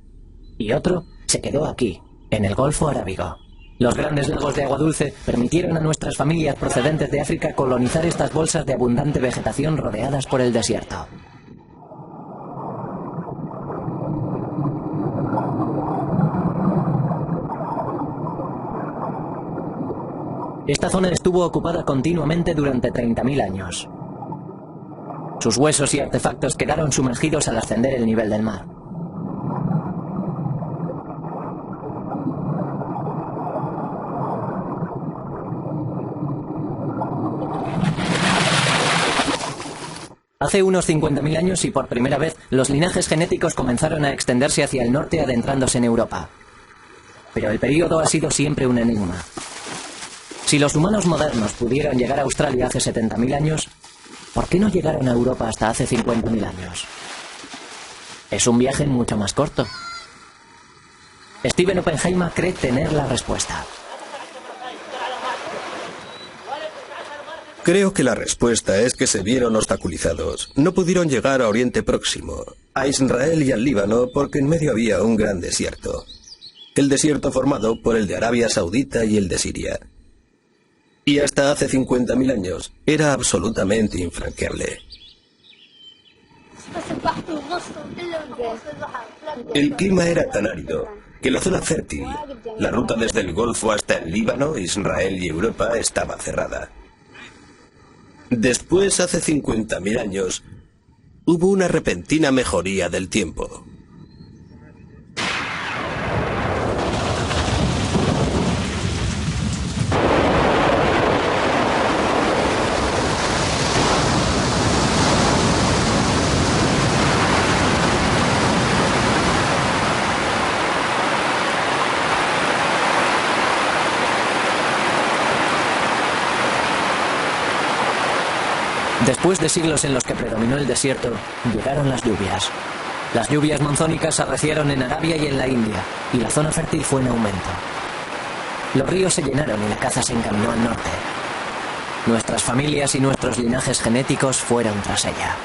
Y otro se quedó aquí, en el Golfo Arábigo. Los grandes lagos de agua dulce permitieron a nuestras familias procedentes de África colonizar estas bolsas de abundante vegetación rodeadas por el desierto. Esta zona estuvo ocupada continuamente durante 30.000 años. Sus huesos y artefactos quedaron sumergidos al ascender el nivel del mar. Hace unos 50.000 años y por primera vez, los linajes genéticos comenzaron a extenderse hacia el norte adentrándose en Europa. Pero el período ha sido siempre un enigma. Si los humanos modernos pudieron llegar a Australia hace 70.000 años, ¿por qué no llegaron a Europa hasta hace 50.000 años? Es un viaje mucho más corto. Stephen Oppenheimer cree tener la respuesta. Creo que la respuesta es que se vieron obstaculizados. No pudieron llegar a Oriente Próximo, a Israel y al Líbano porque en medio había un gran desierto. El desierto formado por el de Arabia Saudita y el de Siria. Y hasta hace 50.000 años era absolutamente infranqueable. El clima era tan árido que la zona fértil, la ruta desde el Golfo hasta el Líbano, Israel y Europa, estaba cerrada. Después, hace 50.000 años, hubo una repentina mejoría del tiempo. Después de siglos en los que predominó el desierto, llegaron las lluvias. Las lluvias monzónicas arreciaron en Arabia y en la India, y la zona fértil fue en aumento. Los ríos se llenaron y la caza se encaminó al norte. Nuestras familias y nuestros linajes genéticos fueron tras ella.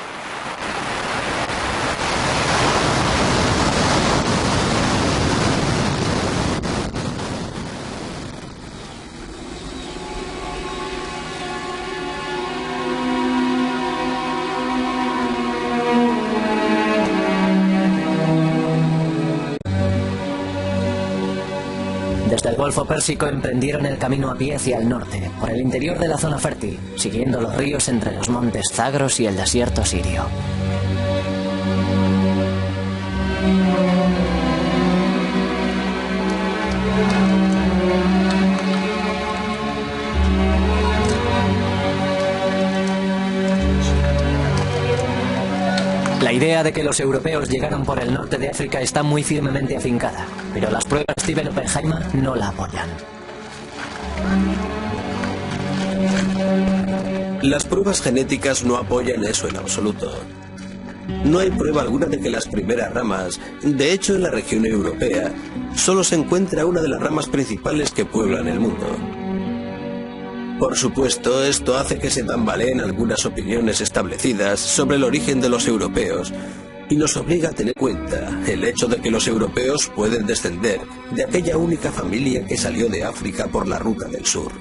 Desde el Golfo Pérsico emprendieron el camino a pie hacia el norte, por el interior de la zona fértil, siguiendo los ríos entre los montes Zagros y el desierto sirio. La idea de que los europeos llegaron por el norte de África está muy firmemente afincada, pero las pruebas de Stephen Oppenheimer no la apoyan. Las pruebas genéticas no apoyan eso en absoluto. No hay prueba alguna de que las primeras ramas, de hecho en la región europea, solo se encuentra una de las ramas principales que pueblan el mundo. Por supuesto, esto hace que se tambaleen algunas opiniones establecidas sobre el origen de los europeos y nos obliga a tener en cuenta el hecho de que los europeos pueden descender de aquella única familia que salió de África por la ruta del sur.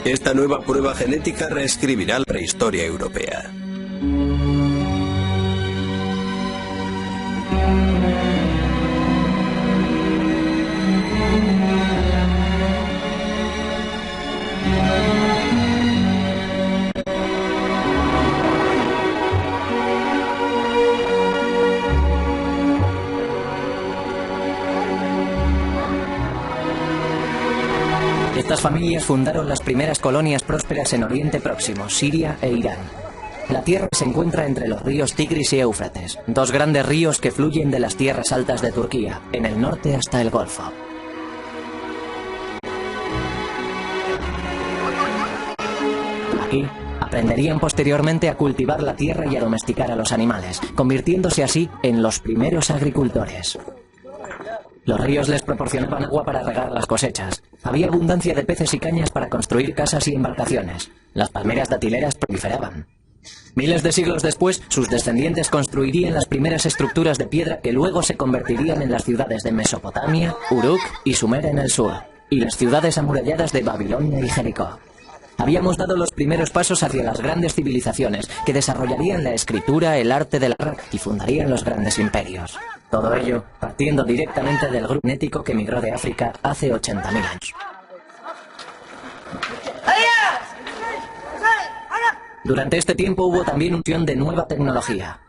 Esta nueva prueba genética reescribirá la prehistoria europea. Estas familias fundaron las primeras colonias prósperas en Oriente Próximo, Siria e Irán. La tierra se encuentra entre los ríos Tigris y Éufrates, dos grandes ríos que fluyen de las tierras altas de Turquía, en el norte hasta el Golfo. Aquí aprenderían posteriormente a cultivar la tierra y a domesticar a los animales, convirtiéndose así en los primeros agricultores. Los ríos les proporcionaban agua para regar las cosechas. Había abundancia de peces y cañas para construir casas y embarcaciones. Las palmeras datileras proliferaban. Miles de siglos después, sus descendientes construirían las primeras estructuras de piedra que luego se convertirían en las ciudades de Mesopotamia, Uruk y Sumer en el sur, y las ciudades amuralladas de Babilonia y Jericó. Habíamos dado los primeros pasos hacia las grandes civilizaciones que desarrollarían la escritura, el arte de la guerra y fundarían los grandes imperios. Todo ello partiendo directamente del grupo genético que migró de África hace 80.000 años. Durante este tiempo hubo también un fusión de nueva tecnología.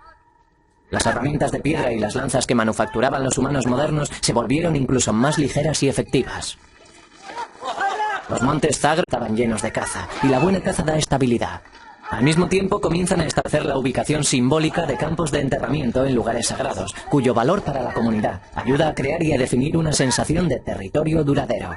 Las herramientas de piedra y las lanzas que manufacturaban los humanos modernos se volvieron incluso más ligeras y efectivas. Los montes Zagros estaban llenos de caza, y la buena caza da estabilidad. Al mismo tiempo comienzan a establecer la ubicación simbólica de campos de enterramiento en lugares sagrados, cuyo valor para la comunidad ayuda a crear y a definir una sensación de territorio duradero.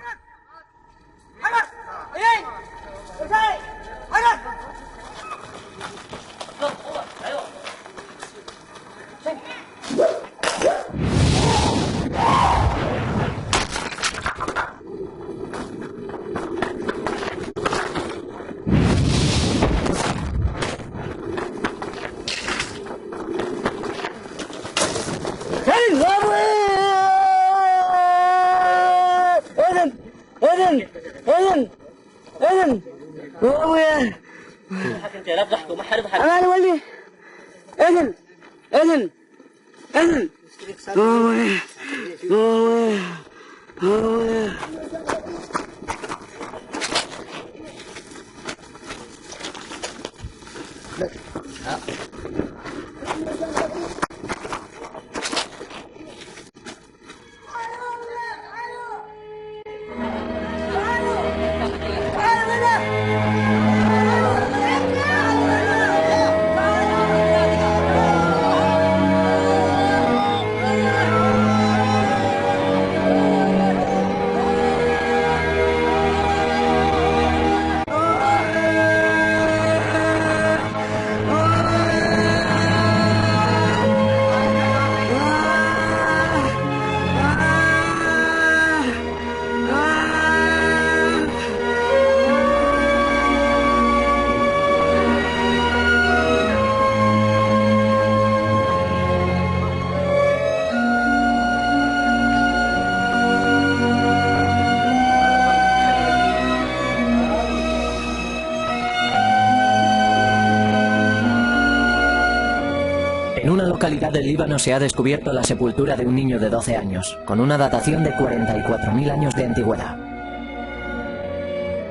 Localidad del Líbano se ha descubierto la sepultura de un niño de 12 años, con una datación de 44.000 años de antigüedad.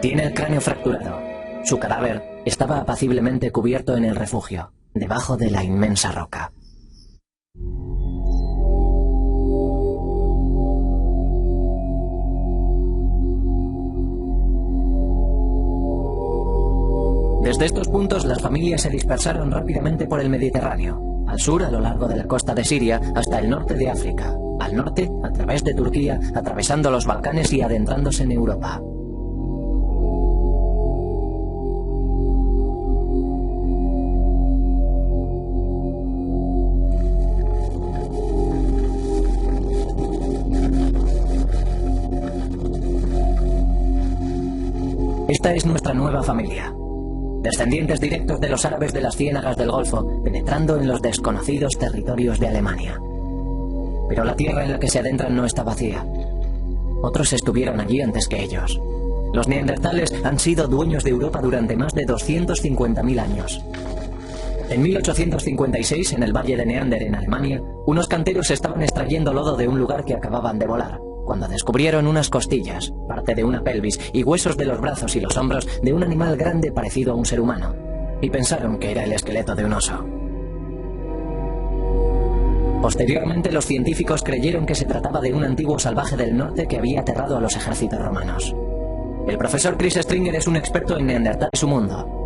Tiene el cráneo fracturado. Su cadáver estaba apaciblemente cubierto en el refugio, debajo de la inmensa roca. Desde estos puntos las familias se dispersaron rápidamente por el Mediterráneo. al sur a lo largo de la costa de Siria hasta el norte de África, al norte a través de Turquía, atravesando los Balcanes y adentrándose en Europa. Esta es nuestra nueva familia. Descendientes directos de los árabes de las ciénagas del Golfo, penetrando en los desconocidos territorios de Alemania. Pero la tierra en la que se adentran no está vacía. Otros estuvieron allí antes que ellos. Los neandertales han sido dueños de Europa durante más de 250.000 años. En 1856, en el Valle de Neander, en Alemania, unos canteros estaban extrayendo lodo de un lugar que acababan de volar, cuando descubrieron unas costillas, parte de una pelvis y huesos de los brazos y los hombros de un animal grande parecido a un ser humano, y pensaron que era el esqueleto de un oso. Posteriormente, los científicos creyeron que se trataba de un antiguo salvaje del norte que había aterrado a los ejércitos romanos. El profesor Chris Stringer es un experto en Neandertal y su mundo.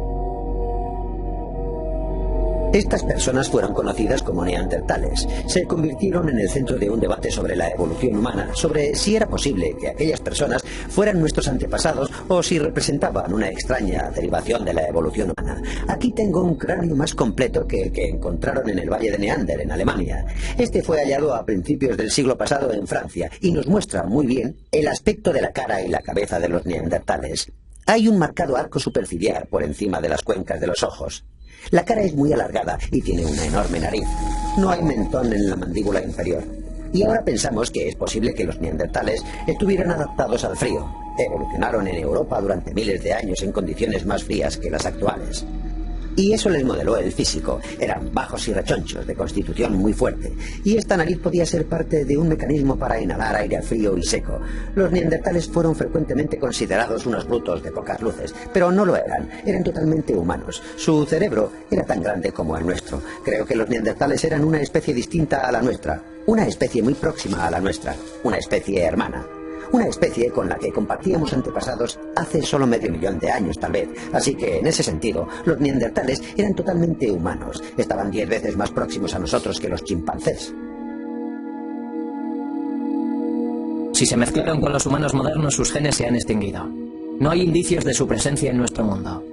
Estas personas fueron conocidas como neandertales. Se convirtieron en el centro de un debate sobre la evolución humana, sobre si era posible que aquellas personas fueran nuestros antepasados o si representaban una extraña derivación de la evolución humana. Aquí tengo un cráneo más completo que el que encontraron en el Valle de Neander, en Alemania. Este fue hallado a principios del siglo pasado en Francia y nos muestra muy bien el aspecto de la cara y la cabeza de los neandertales. Hay un marcado arco superciliar por encima de las cuencas de los ojos. La cara es muy alargada y tiene una enorme nariz. No hay mentón en la mandíbula inferior. Y ahora pensamos que es posible que los neandertales estuvieran adaptados al frío. Evolucionaron en Europa durante miles de años en condiciones más frías que las actuales. Y eso les modeló el físico. Eran bajos y rechonchos, de constitución muy fuerte. Y esta nariz podía ser parte de un mecanismo para inhalar aire frío y seco. Los neandertales fueron frecuentemente considerados unos brutos de pocas luces, pero no lo eran. Eran totalmente humanos. Su cerebro era tan grande como el nuestro. Creo que los neandertales eran una especie distinta a la nuestra. Una especie muy próxima a la nuestra. Una especie hermana. Una especie con la que compartíamos antepasados hace solo 500.000 de años, tal vez. Así que, en ese sentido, los neandertales eran totalmente humanos. Estaban 10 veces más próximos a nosotros que los chimpancés. Si se mezclaron con los humanos modernos, sus genes se han extinguido. No hay indicios de su presencia en nuestro mundo.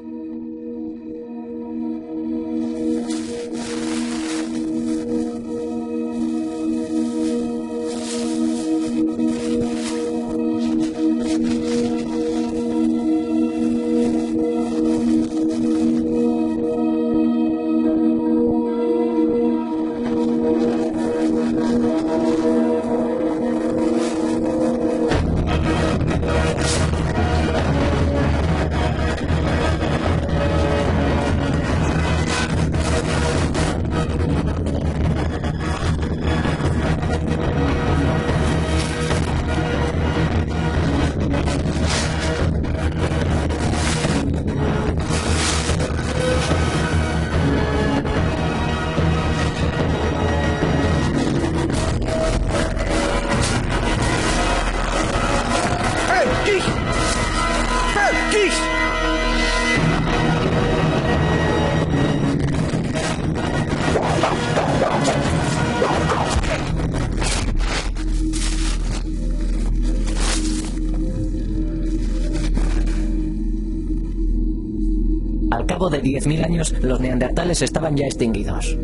Al cabo de 10.000 años, los neandertales estaban ya extinguidos.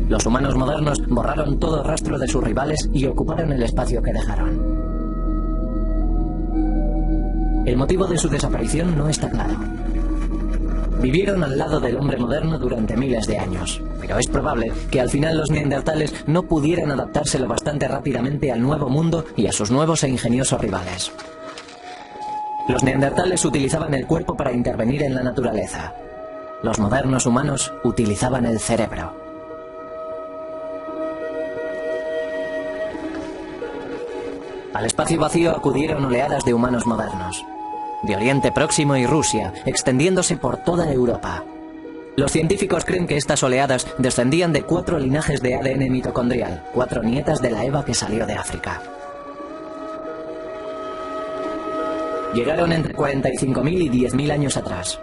Los humanos modernos borraron todo rastro de sus rivales y ocuparon el espacio que dejaron. El motivo de su desaparición no está claro. Vivieron al lado del hombre moderno durante miles de años, pero es probable que al final los neandertales no pudieran adaptarse lo bastante rápidamente al nuevo mundo y a sus nuevos e ingeniosos rivales. Los neandertales utilizaban el cuerpo para intervenir en la naturaleza. Los modernos humanos utilizaban el cerebro. Al espacio vacío acudieron oleadas de humanos modernos, de Oriente Próximo y Rusia, extendiéndose por toda Europa. Los científicos creen que estas oleadas descendían de 4 linajes de ADN mitocondrial, 4 nietas de la Eva que salió de África. Llegaron entre 45.000 y 10.000 años atrás.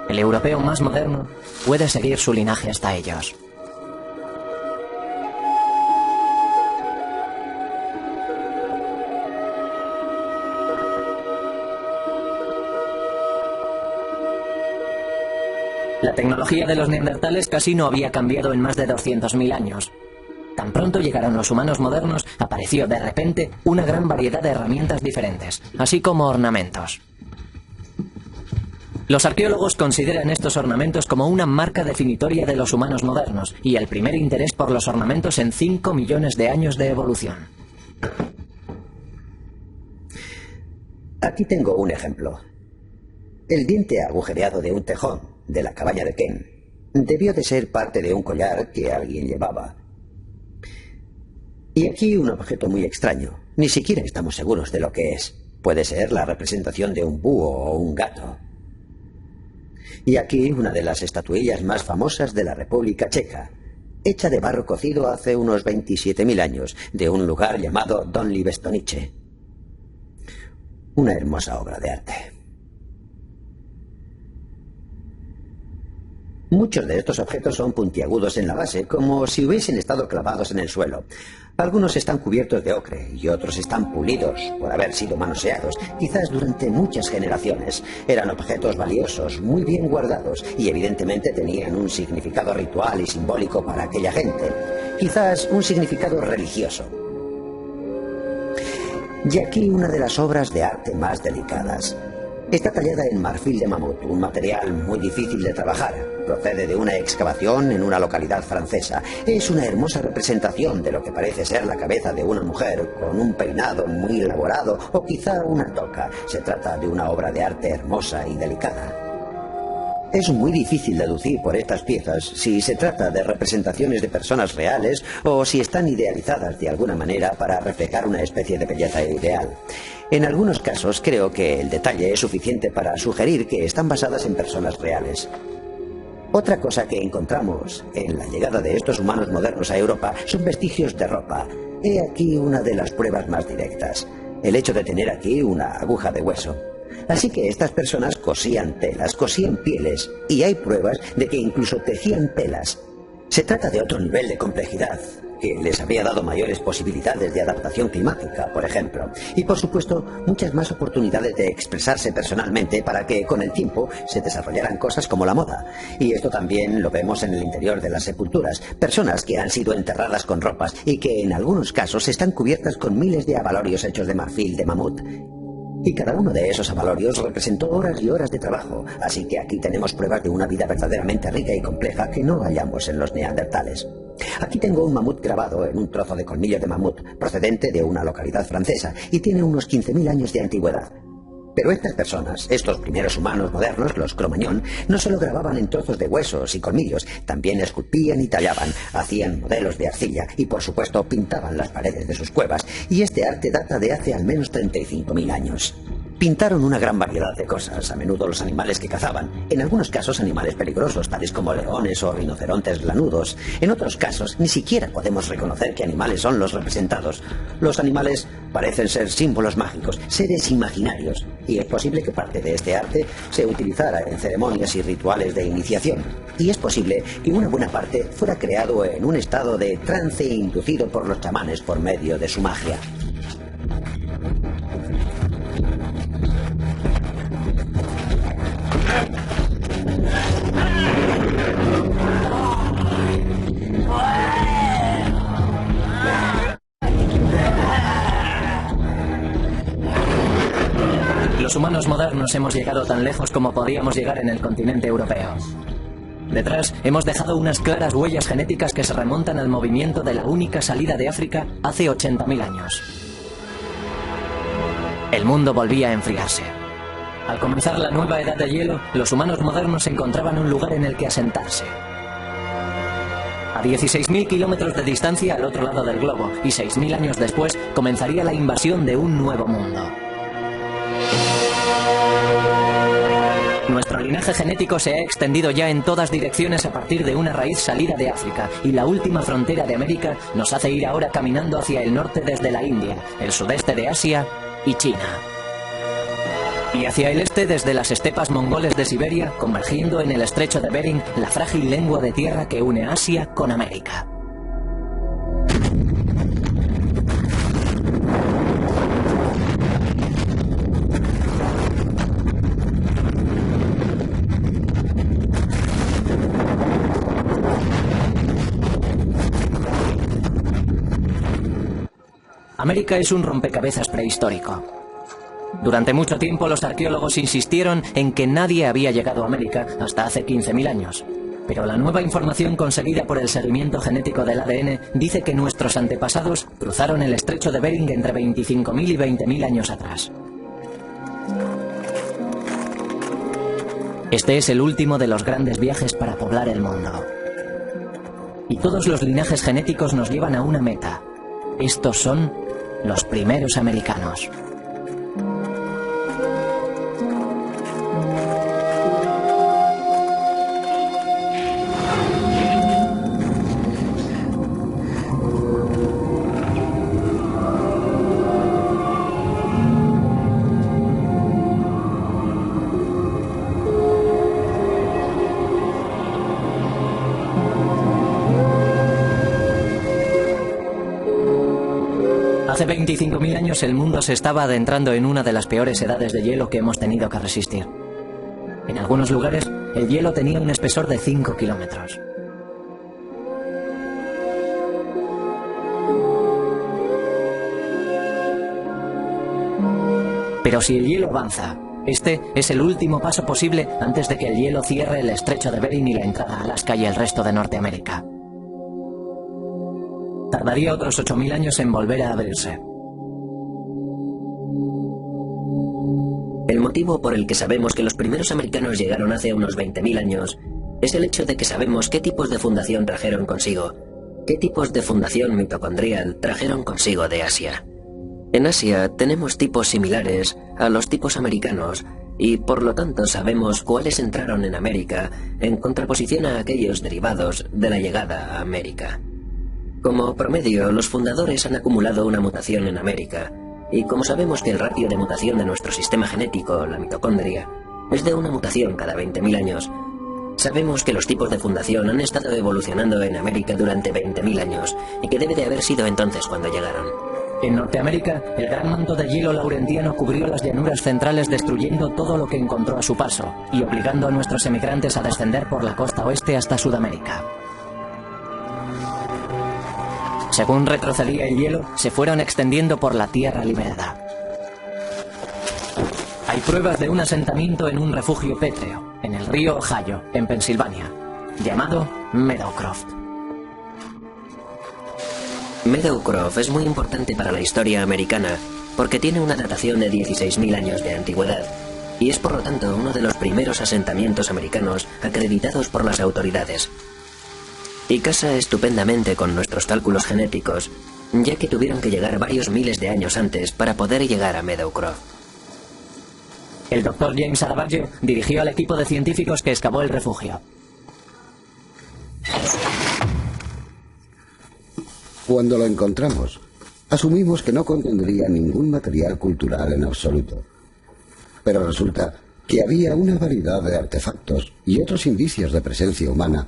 El europeo más moderno puede seguir su linaje hasta ellos. La tecnología de los neandertales casi no había cambiado en más de 200.000 años. Tan pronto llegaron los humanos modernos, apareció de repente una gran variedad de herramientas diferentes, así como ornamentos. Los arqueólogos consideran estos ornamentos como una marca definitoria de los humanos modernos y el primer interés por los ornamentos en 5 millones de años de evolución. Aquí tengo un ejemplo. El diente agujereado de un tejón de la cabaña de Ken debió de ser parte de un collar que alguien llevaba. Y aquí un objeto muy extraño. Ni siquiera estamos seguros de lo que es. Puede ser la representación de un búho o un gato. Y aquí una de las estatuillas más famosas de la República Checa, hecha de barro cocido hace unos 27.000 años, de un lugar llamado Donli Stonice. Una hermosa obra de arte. Muchos de estos objetos son puntiagudos en la base, como si hubiesen estado clavados en el suelo. Algunos están cubiertos de ocre y otros están pulidos por haber sido manoseados, quizás durante muchas generaciones. Eran objetos valiosos, muy bien guardados y evidentemente tenían un significado ritual y simbólico para aquella gente. Quizás un significado religioso. Y aquí una de las obras de arte más delicadas. Está tallada en marfil de mamut, un material muy difícil de trabajar. Procede de una excavación en una localidad francesa. Es una hermosa representación de lo que parece ser la cabeza de una mujer, con un peinado muy elaborado o quizá una toca. Se trata de una obra de arte hermosa y delicada. Es muy difícil deducir por estas piezas si se trata de representaciones de personas reales o si están idealizadas de alguna manera para reflejar una especie de belleza ideal. En algunos casos creo que el detalle es suficiente para sugerir que están basadas en personas reales. Otra cosa que encontramos en la llegada de estos humanos modernos a Europa son vestigios de ropa. He aquí una de las pruebas más directas. El hecho de tener aquí una aguja de hueso. Así que estas personas cosían telas, cosían pieles, y hay pruebas de que incluso tejían telas. Se trata de otro nivel de complejidad, que les habría dado mayores posibilidades de adaptación climática, por ejemplo, y por supuesto muchas más oportunidades de expresarse personalmente para que con el tiempo se desarrollaran cosas como la moda. Y esto también lo vemos en el interior de las sepulturas, personas que han sido enterradas con ropas y que en algunos casos están cubiertas con miles de abalorios hechos de marfil de mamut. Y cada uno de esos abalorios representó horas y horas de trabajo, así que aquí tenemos pruebas de una vida verdaderamente rica y compleja que no hallamos en los neandertales. Aquí tengo un mamut grabado en un trozo de colmillo de mamut, procedente de una localidad francesa, y tiene unos 15.000 años de antigüedad. Pero estas personas, estos primeros humanos modernos, los Cro-Magnon, no solo grababan en trozos de huesos y colmillos, también esculpían y tallaban, hacían modelos de arcilla y, por supuesto, pintaban las paredes de sus cuevas, y este arte data de hace al menos 35.000 años. Pintaron una gran variedad de cosas, a menudo los animales que cazaban, en algunos casos animales peligrosos, tales como leones o rinocerontes lanudos. En otros casos, ni siquiera podemos reconocer qué animales son los representados. Los animales parecen ser símbolos mágicos, seres imaginarios, y es posible que parte de este arte se utilizara en ceremonias y rituales de iniciación. Y es posible que una buena parte fuera creado en un estado de trance inducido por los chamanes por medio de su magia. Los humanos modernos hemos llegado tan lejos como podíamos llegar en el continente europeo. Detrás hemos dejado unas claras huellas genéticas que se remontan al movimiento de la única salida de África hace 80.000 años. El mundo volvía a enfriarse. Al comenzar la nueva edad de hielo, los humanos modernos encontraban un lugar en el que asentarse. A 16.000 kilómetros de distancia al otro lado del globo, y 6.000 años después comenzaría la invasión de un nuevo mundo. Nuestro linaje genético se ha extendido ya en todas direcciones a partir de una raíz salida de África, y la última frontera de América nos hace ir ahora caminando hacia el norte desde la India, el sudeste de Asia y China. Y hacia el este desde las estepas mongoles de Siberia, convergiendo en el estrecho de Bering, la frágil lengua de tierra que une Asia con América. América es un rompecabezas prehistórico. Durante mucho tiempo los arqueólogos insistieron en que nadie había llegado a América hasta hace 15.000 años. Pero la nueva información conseguida por el seguimiento genético del ADN dice que nuestros antepasados cruzaron el estrecho de Bering entre 25.000 y 20.000 años atrás. Este es el último de los grandes viajes para poblar el mundo. Y todos los linajes genéticos nos llevan a una meta. Estos son los primeros americanos. Hace 25.000 años el mundo se estaba adentrando en una de las peores edades de hielo que hemos tenido que resistir. En algunos lugares, el hielo tenía un espesor de 5 kilómetros. Pero si el hielo avanza, este es el último paso posible antes de que el hielo cierre el estrecho de Bering y la entrada a Alaska y el resto de Norteamérica. Tardaría otros 8.000 años en volver a abrirse. El motivo por el que sabemos que los primeros americanos llegaron hace unos 20.000 años es el hecho de que sabemos qué tipos de fundación trajeron consigo, qué tipos de fundación mitocondrial trajeron consigo de Asia. En Asia tenemos tipos similares a los tipos americanos y por lo tanto sabemos cuáles entraron en América en contraposición a aquellos derivados de la llegada a América. Como promedio, los fundadores han acumulado una mutación en América, y como sabemos que el ratio de mutación de nuestro sistema genético, la mitocondria, es de una mutación cada 20.000 años, sabemos que los tipos de fundación han estado evolucionando en América durante 20.000 años, y que debe de haber sido entonces cuando llegaron. En Norteamérica, el gran manto de hielo laurentiano cubrió las llanuras centrales destruyendo todo lo que encontró a su paso, y obligando a nuestros emigrantes a descender por la costa oeste hasta Sudamérica. Según retrocedía el hielo, se fueron extendiendo por la tierra liberada. Hay pruebas de un asentamiento en un refugio pétreo, en el río Ohio, en Pensilvania, llamado Meadowcroft. Meadowcroft es muy importante para la historia americana porque tiene una datación de 16.000 años de antigüedad y es por lo tanto uno de los primeros asentamientos americanos acreditados por las autoridades. Y casa estupendamente con nuestros cálculos genéticos, ya que tuvieron que llegar varios miles de años antes para poder llegar a Meadowcroft. El doctor James Aravaggio dirigió al equipo de científicos que excavó el refugio. Cuando lo encontramos, asumimos que no contendría ningún material cultural en absoluto. Pero resulta que había una variedad de artefactos y otros indicios de presencia humana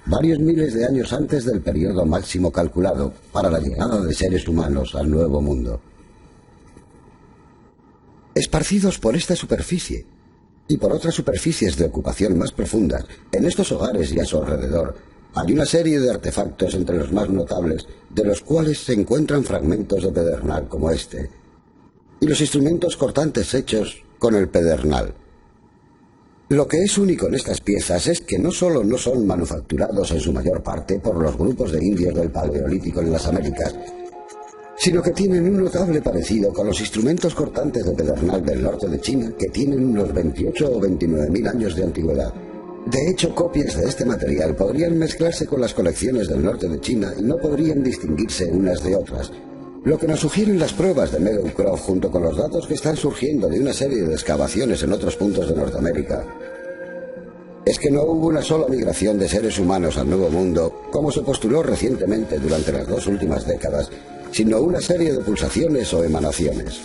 varios miles de años antes del periodo máximo calculado para la llegada de seres humanos al Nuevo Mundo. Esparcidos por esta superficie y por otras superficies de ocupación más profundas, en estos hogares y a su alrededor, hay una serie de artefactos entre los más notables, de los cuales se encuentran fragmentos de pedernal como este, y los instrumentos cortantes hechos con el pedernal. Lo que es único en estas piezas es que no solo no son manufacturados en su mayor parte por los grupos de indios del Paleolítico en las Américas, sino que tienen un notable parecido con los instrumentos cortantes de pedernal del norte de China, que tienen unos 28 o 29.000 años de antigüedad. De hecho, copias de este material podrían mezclarse con las colecciones del norte de China y no podrían distinguirse unas de otras, lo que nos sugieren las pruebas de Meadowcroft junto con los datos que están surgiendo de una serie de excavaciones en otros puntos de Norteamérica. Es que no hubo una sola migración de seres humanos al Nuevo Mundo, como se postuló recientemente durante las 2 últimas décadas, sino una serie de pulsaciones o emanaciones.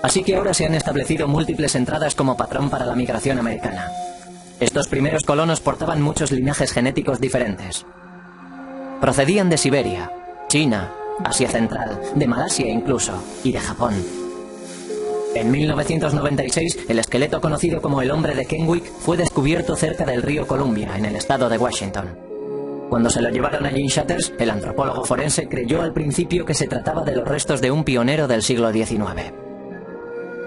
Así que ahora se han establecido múltiples entradas como patrón para la migración americana. Estos primeros colonos portaban muchos linajes genéticos diferentes. Procedían de Siberia, China, Asia Central, de Malasia incluso, y de Japón. En 1996, el esqueleto conocido como el hombre de Kennewick fue descubierto cerca del río Columbia, en el estado de Washington. Cuando se lo llevaron a Jim Shatters, el antropólogo forense creyó al principio que se trataba de los restos de un pionero del siglo XIX.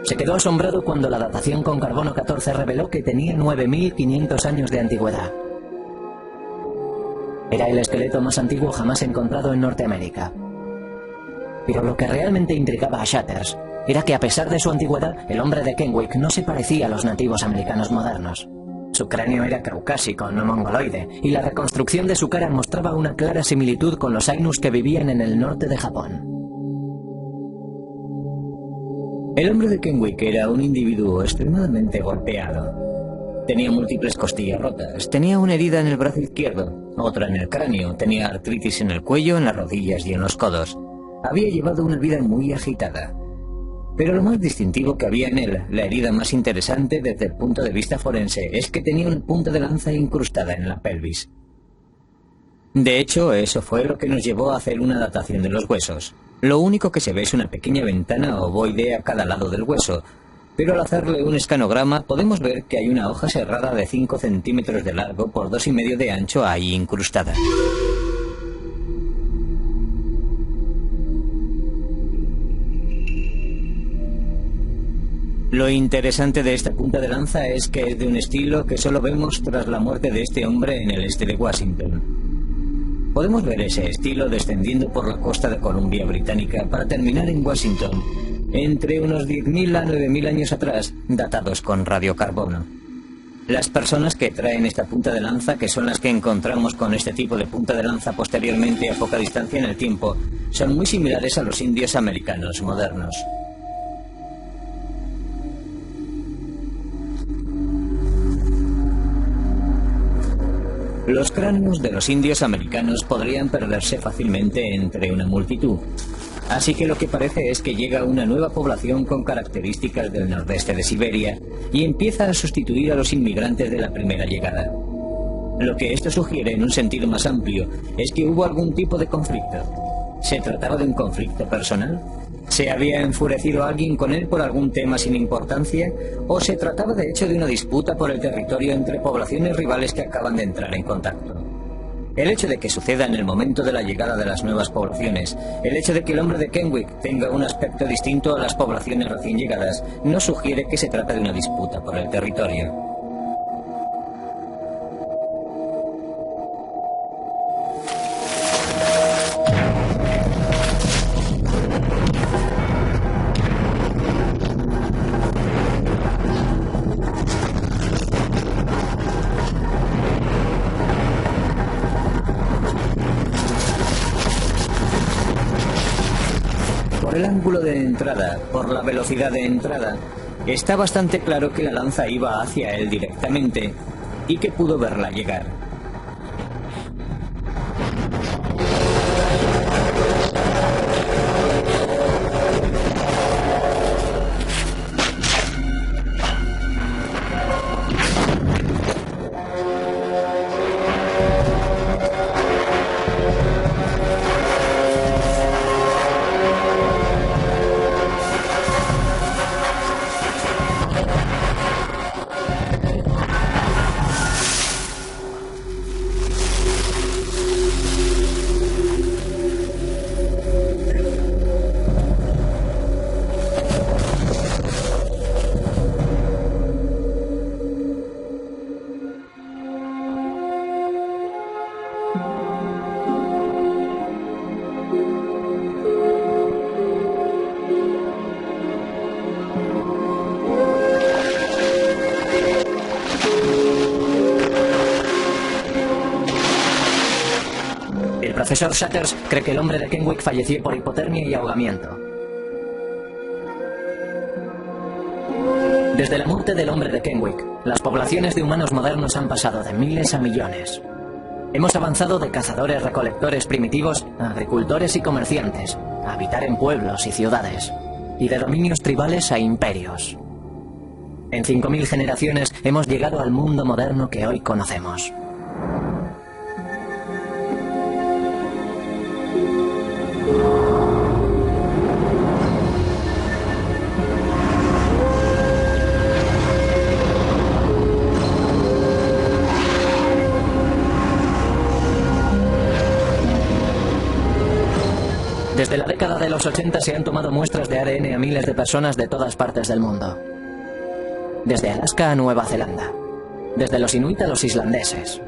Se quedó asombrado cuando la datación con carbono 14 reveló que tenía 9.500 años de antigüedad. Era el esqueleto más antiguo jamás encontrado en Norteamérica. Pero lo que realmente intrigaba a Shatters era que, a pesar de su antigüedad, el hombre de Kenwick no se parecía a los nativos americanos modernos. Su cráneo era caucásico, no mongoloide, y la reconstrucción de su cara mostraba una clara similitud con los Ainus que vivían en el norte de Japón. El hombre de Kenwick era un individuo extremadamente golpeado. Tenía múltiples costillas rotas, tenía una herida en el brazo izquierdo, otra en el cráneo, tenía artritis en el cuello, en las rodillas y en los codos. Había llevado una vida muy agitada. Pero lo más distintivo que había en él, la herida más interesante desde el punto de vista forense, es que tenía una punta de lanza incrustada en la pelvis. De hecho, eso fue lo que nos llevó a hacer una datación de los huesos. Lo único que se ve es una pequeña ventana ovoide a cada lado del hueso, pero al hacerle un escanograma podemos ver que hay una hoja serrada de 5 centímetros de largo por 2,5 de ancho ahí incrustada. Lo interesante de esta punta de lanza es que es de un estilo que solo vemos tras la muerte de este hombre en el este de Washington. Podemos ver ese estilo descendiendo por la costa de Columbia Británica para terminar en Washington, entre unos 10.000 a 9.000 años atrás, datados con radiocarbono. Las personas que traen esta punta de lanza, que son las que encontramos con este tipo de punta de lanza posteriormente a poca distancia en el tiempo, son muy similares a los indios americanos modernos. Los cráneos de los indios americanos podrían perderse fácilmente entre una multitud. Así que lo que parece es que llega una nueva población con características del nordeste de Siberia y empieza a sustituir a los inmigrantes de la primera llegada. Lo que esto sugiere en un sentido más amplio es que hubo algún tipo de conflicto. ¿Se trataba de un conflicto personal? ¿Se había enfurecido alguien con él por algún tema sin importancia? ¿O se trataba de hecho de una disputa por el territorio entre poblaciones rivales que acaban de entrar en contacto? El hecho de que suceda en el momento de la llegada de las nuevas poblaciones, el hecho de que el hombre de Kenwick tenga un aspecto distinto a las poblaciones recién llegadas, no sugiere que se trata de una disputa por el territorio. Por el ángulo de entrada, por la velocidad de entrada, está bastante claro que la lanza iba hacia él directamente y que pudo verla llegar. El profesor Shatters cree que el hombre de Kenwick falleció por hipotermia y ahogamiento. Desde la muerte del hombre de Kenwick, las poblaciones de humanos modernos han pasado de miles a millones. Hemos avanzado de cazadores-recolectores primitivos a agricultores y comerciantes, a habitar en pueblos y ciudades, y de dominios tribales a imperios. En 5.000 generaciones hemos llegado al mundo moderno que hoy conocemos. Desde la década de los 80 se han tomado muestras de ADN a miles de personas de todas partes del mundo. Desde Alaska a Nueva Zelanda. Desde los inuit a los islandeses.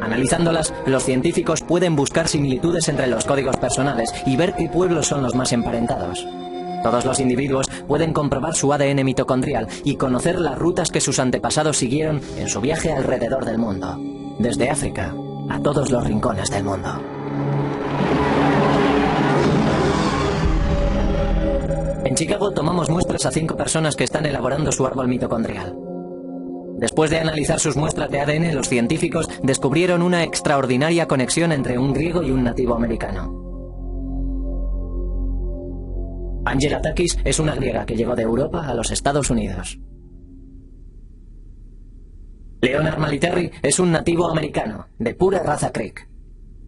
Analizándolas, los científicos pueden buscar similitudes entre los códigos personales y ver qué pueblos son los más emparentados. Todos los individuos pueden comprobar su ADN mitocondrial y conocer las rutas que sus antepasados siguieron en su viaje alrededor del mundo, desde África a todos los rincones del mundo. En Chicago tomamos muestras a 5 personas que están elaborando su árbol mitocondrial. Después de analizar sus muestras de ADN, los científicos descubrieron una extraordinaria conexión entre un griego y un nativo americano. Angela Takis es una griega que llegó de Europa a los Estados Unidos. Leonard Maliterri es un nativo americano, de pura raza Creek.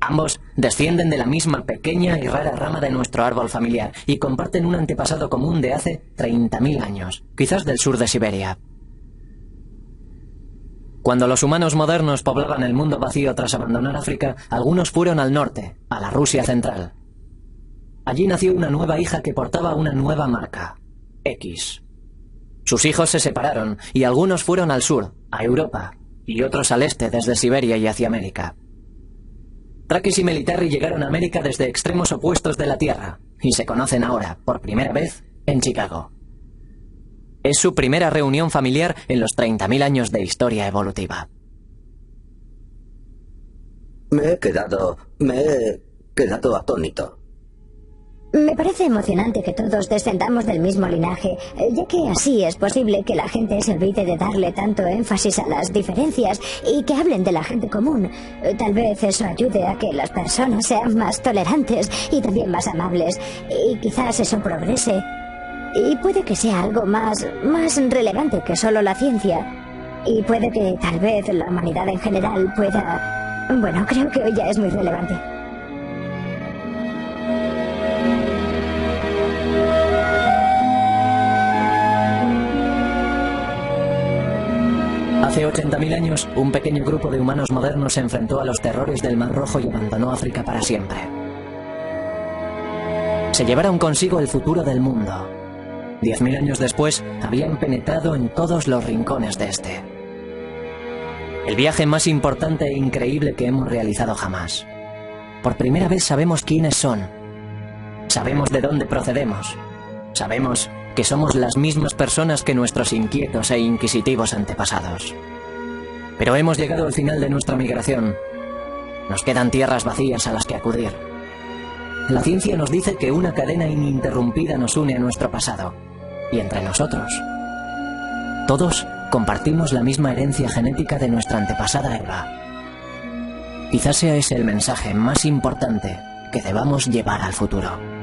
Ambos descienden de la misma pequeña y rara rama de nuestro árbol familiar y comparten un antepasado común de hace 30.000 años, quizás del sur de Siberia. Cuando los humanos modernos poblaban el mundo vacío tras abandonar África, algunos fueron al norte, a la Rusia central. Allí nació una nueva hija que portaba una nueva marca, X. Sus hijos se separaron y algunos fueron al sur, a Europa, y otros al este desde Siberia y hacia América. Takis y Maliterri llegaron a América desde extremos opuestos de la Tierra y se conocen ahora, por primera vez, en Chicago. Es su primera reunión familiar en los 30.000 años de historia evolutiva. Me he quedado atónito. Me parece emocionante que todos descendamos del mismo linaje, ya que así es posible que la gente se olvide de darle tanto énfasis a las diferencias y que hablen de la gente común. Tal vez eso ayude a que las personas sean más tolerantes y también más amables, y quizás eso progrese. Y puede que sea algo más relevante que solo la ciencia. Y puede que tal vez la humanidad en general pueda... Bueno, creo que hoy ya es muy relevante. Hace 80.000 años, un pequeño grupo de humanos modernos se enfrentó a los terrores del Mar Rojo y abandonó África para siempre. Se llevaron consigo el futuro del mundo. 10.000 años después, habían penetrado en todos los rincones de este. El viaje más importante e increíble que hemos realizado jamás. Por primera vez sabemos quiénes son. Sabemos de dónde procedemos. Sabemos que somos las mismas personas que nuestros inquietos e inquisitivos antepasados. Pero hemos llegado al final de nuestra migración. Nos quedan tierras vacías a las que acudir. La ciencia nos dice que una cadena ininterrumpida nos une a nuestro pasado, y entre nosotros, todos compartimos la misma herencia genética de nuestra antepasada Eva. Quizás sea ese el mensaje más importante que debamos llevar al futuro.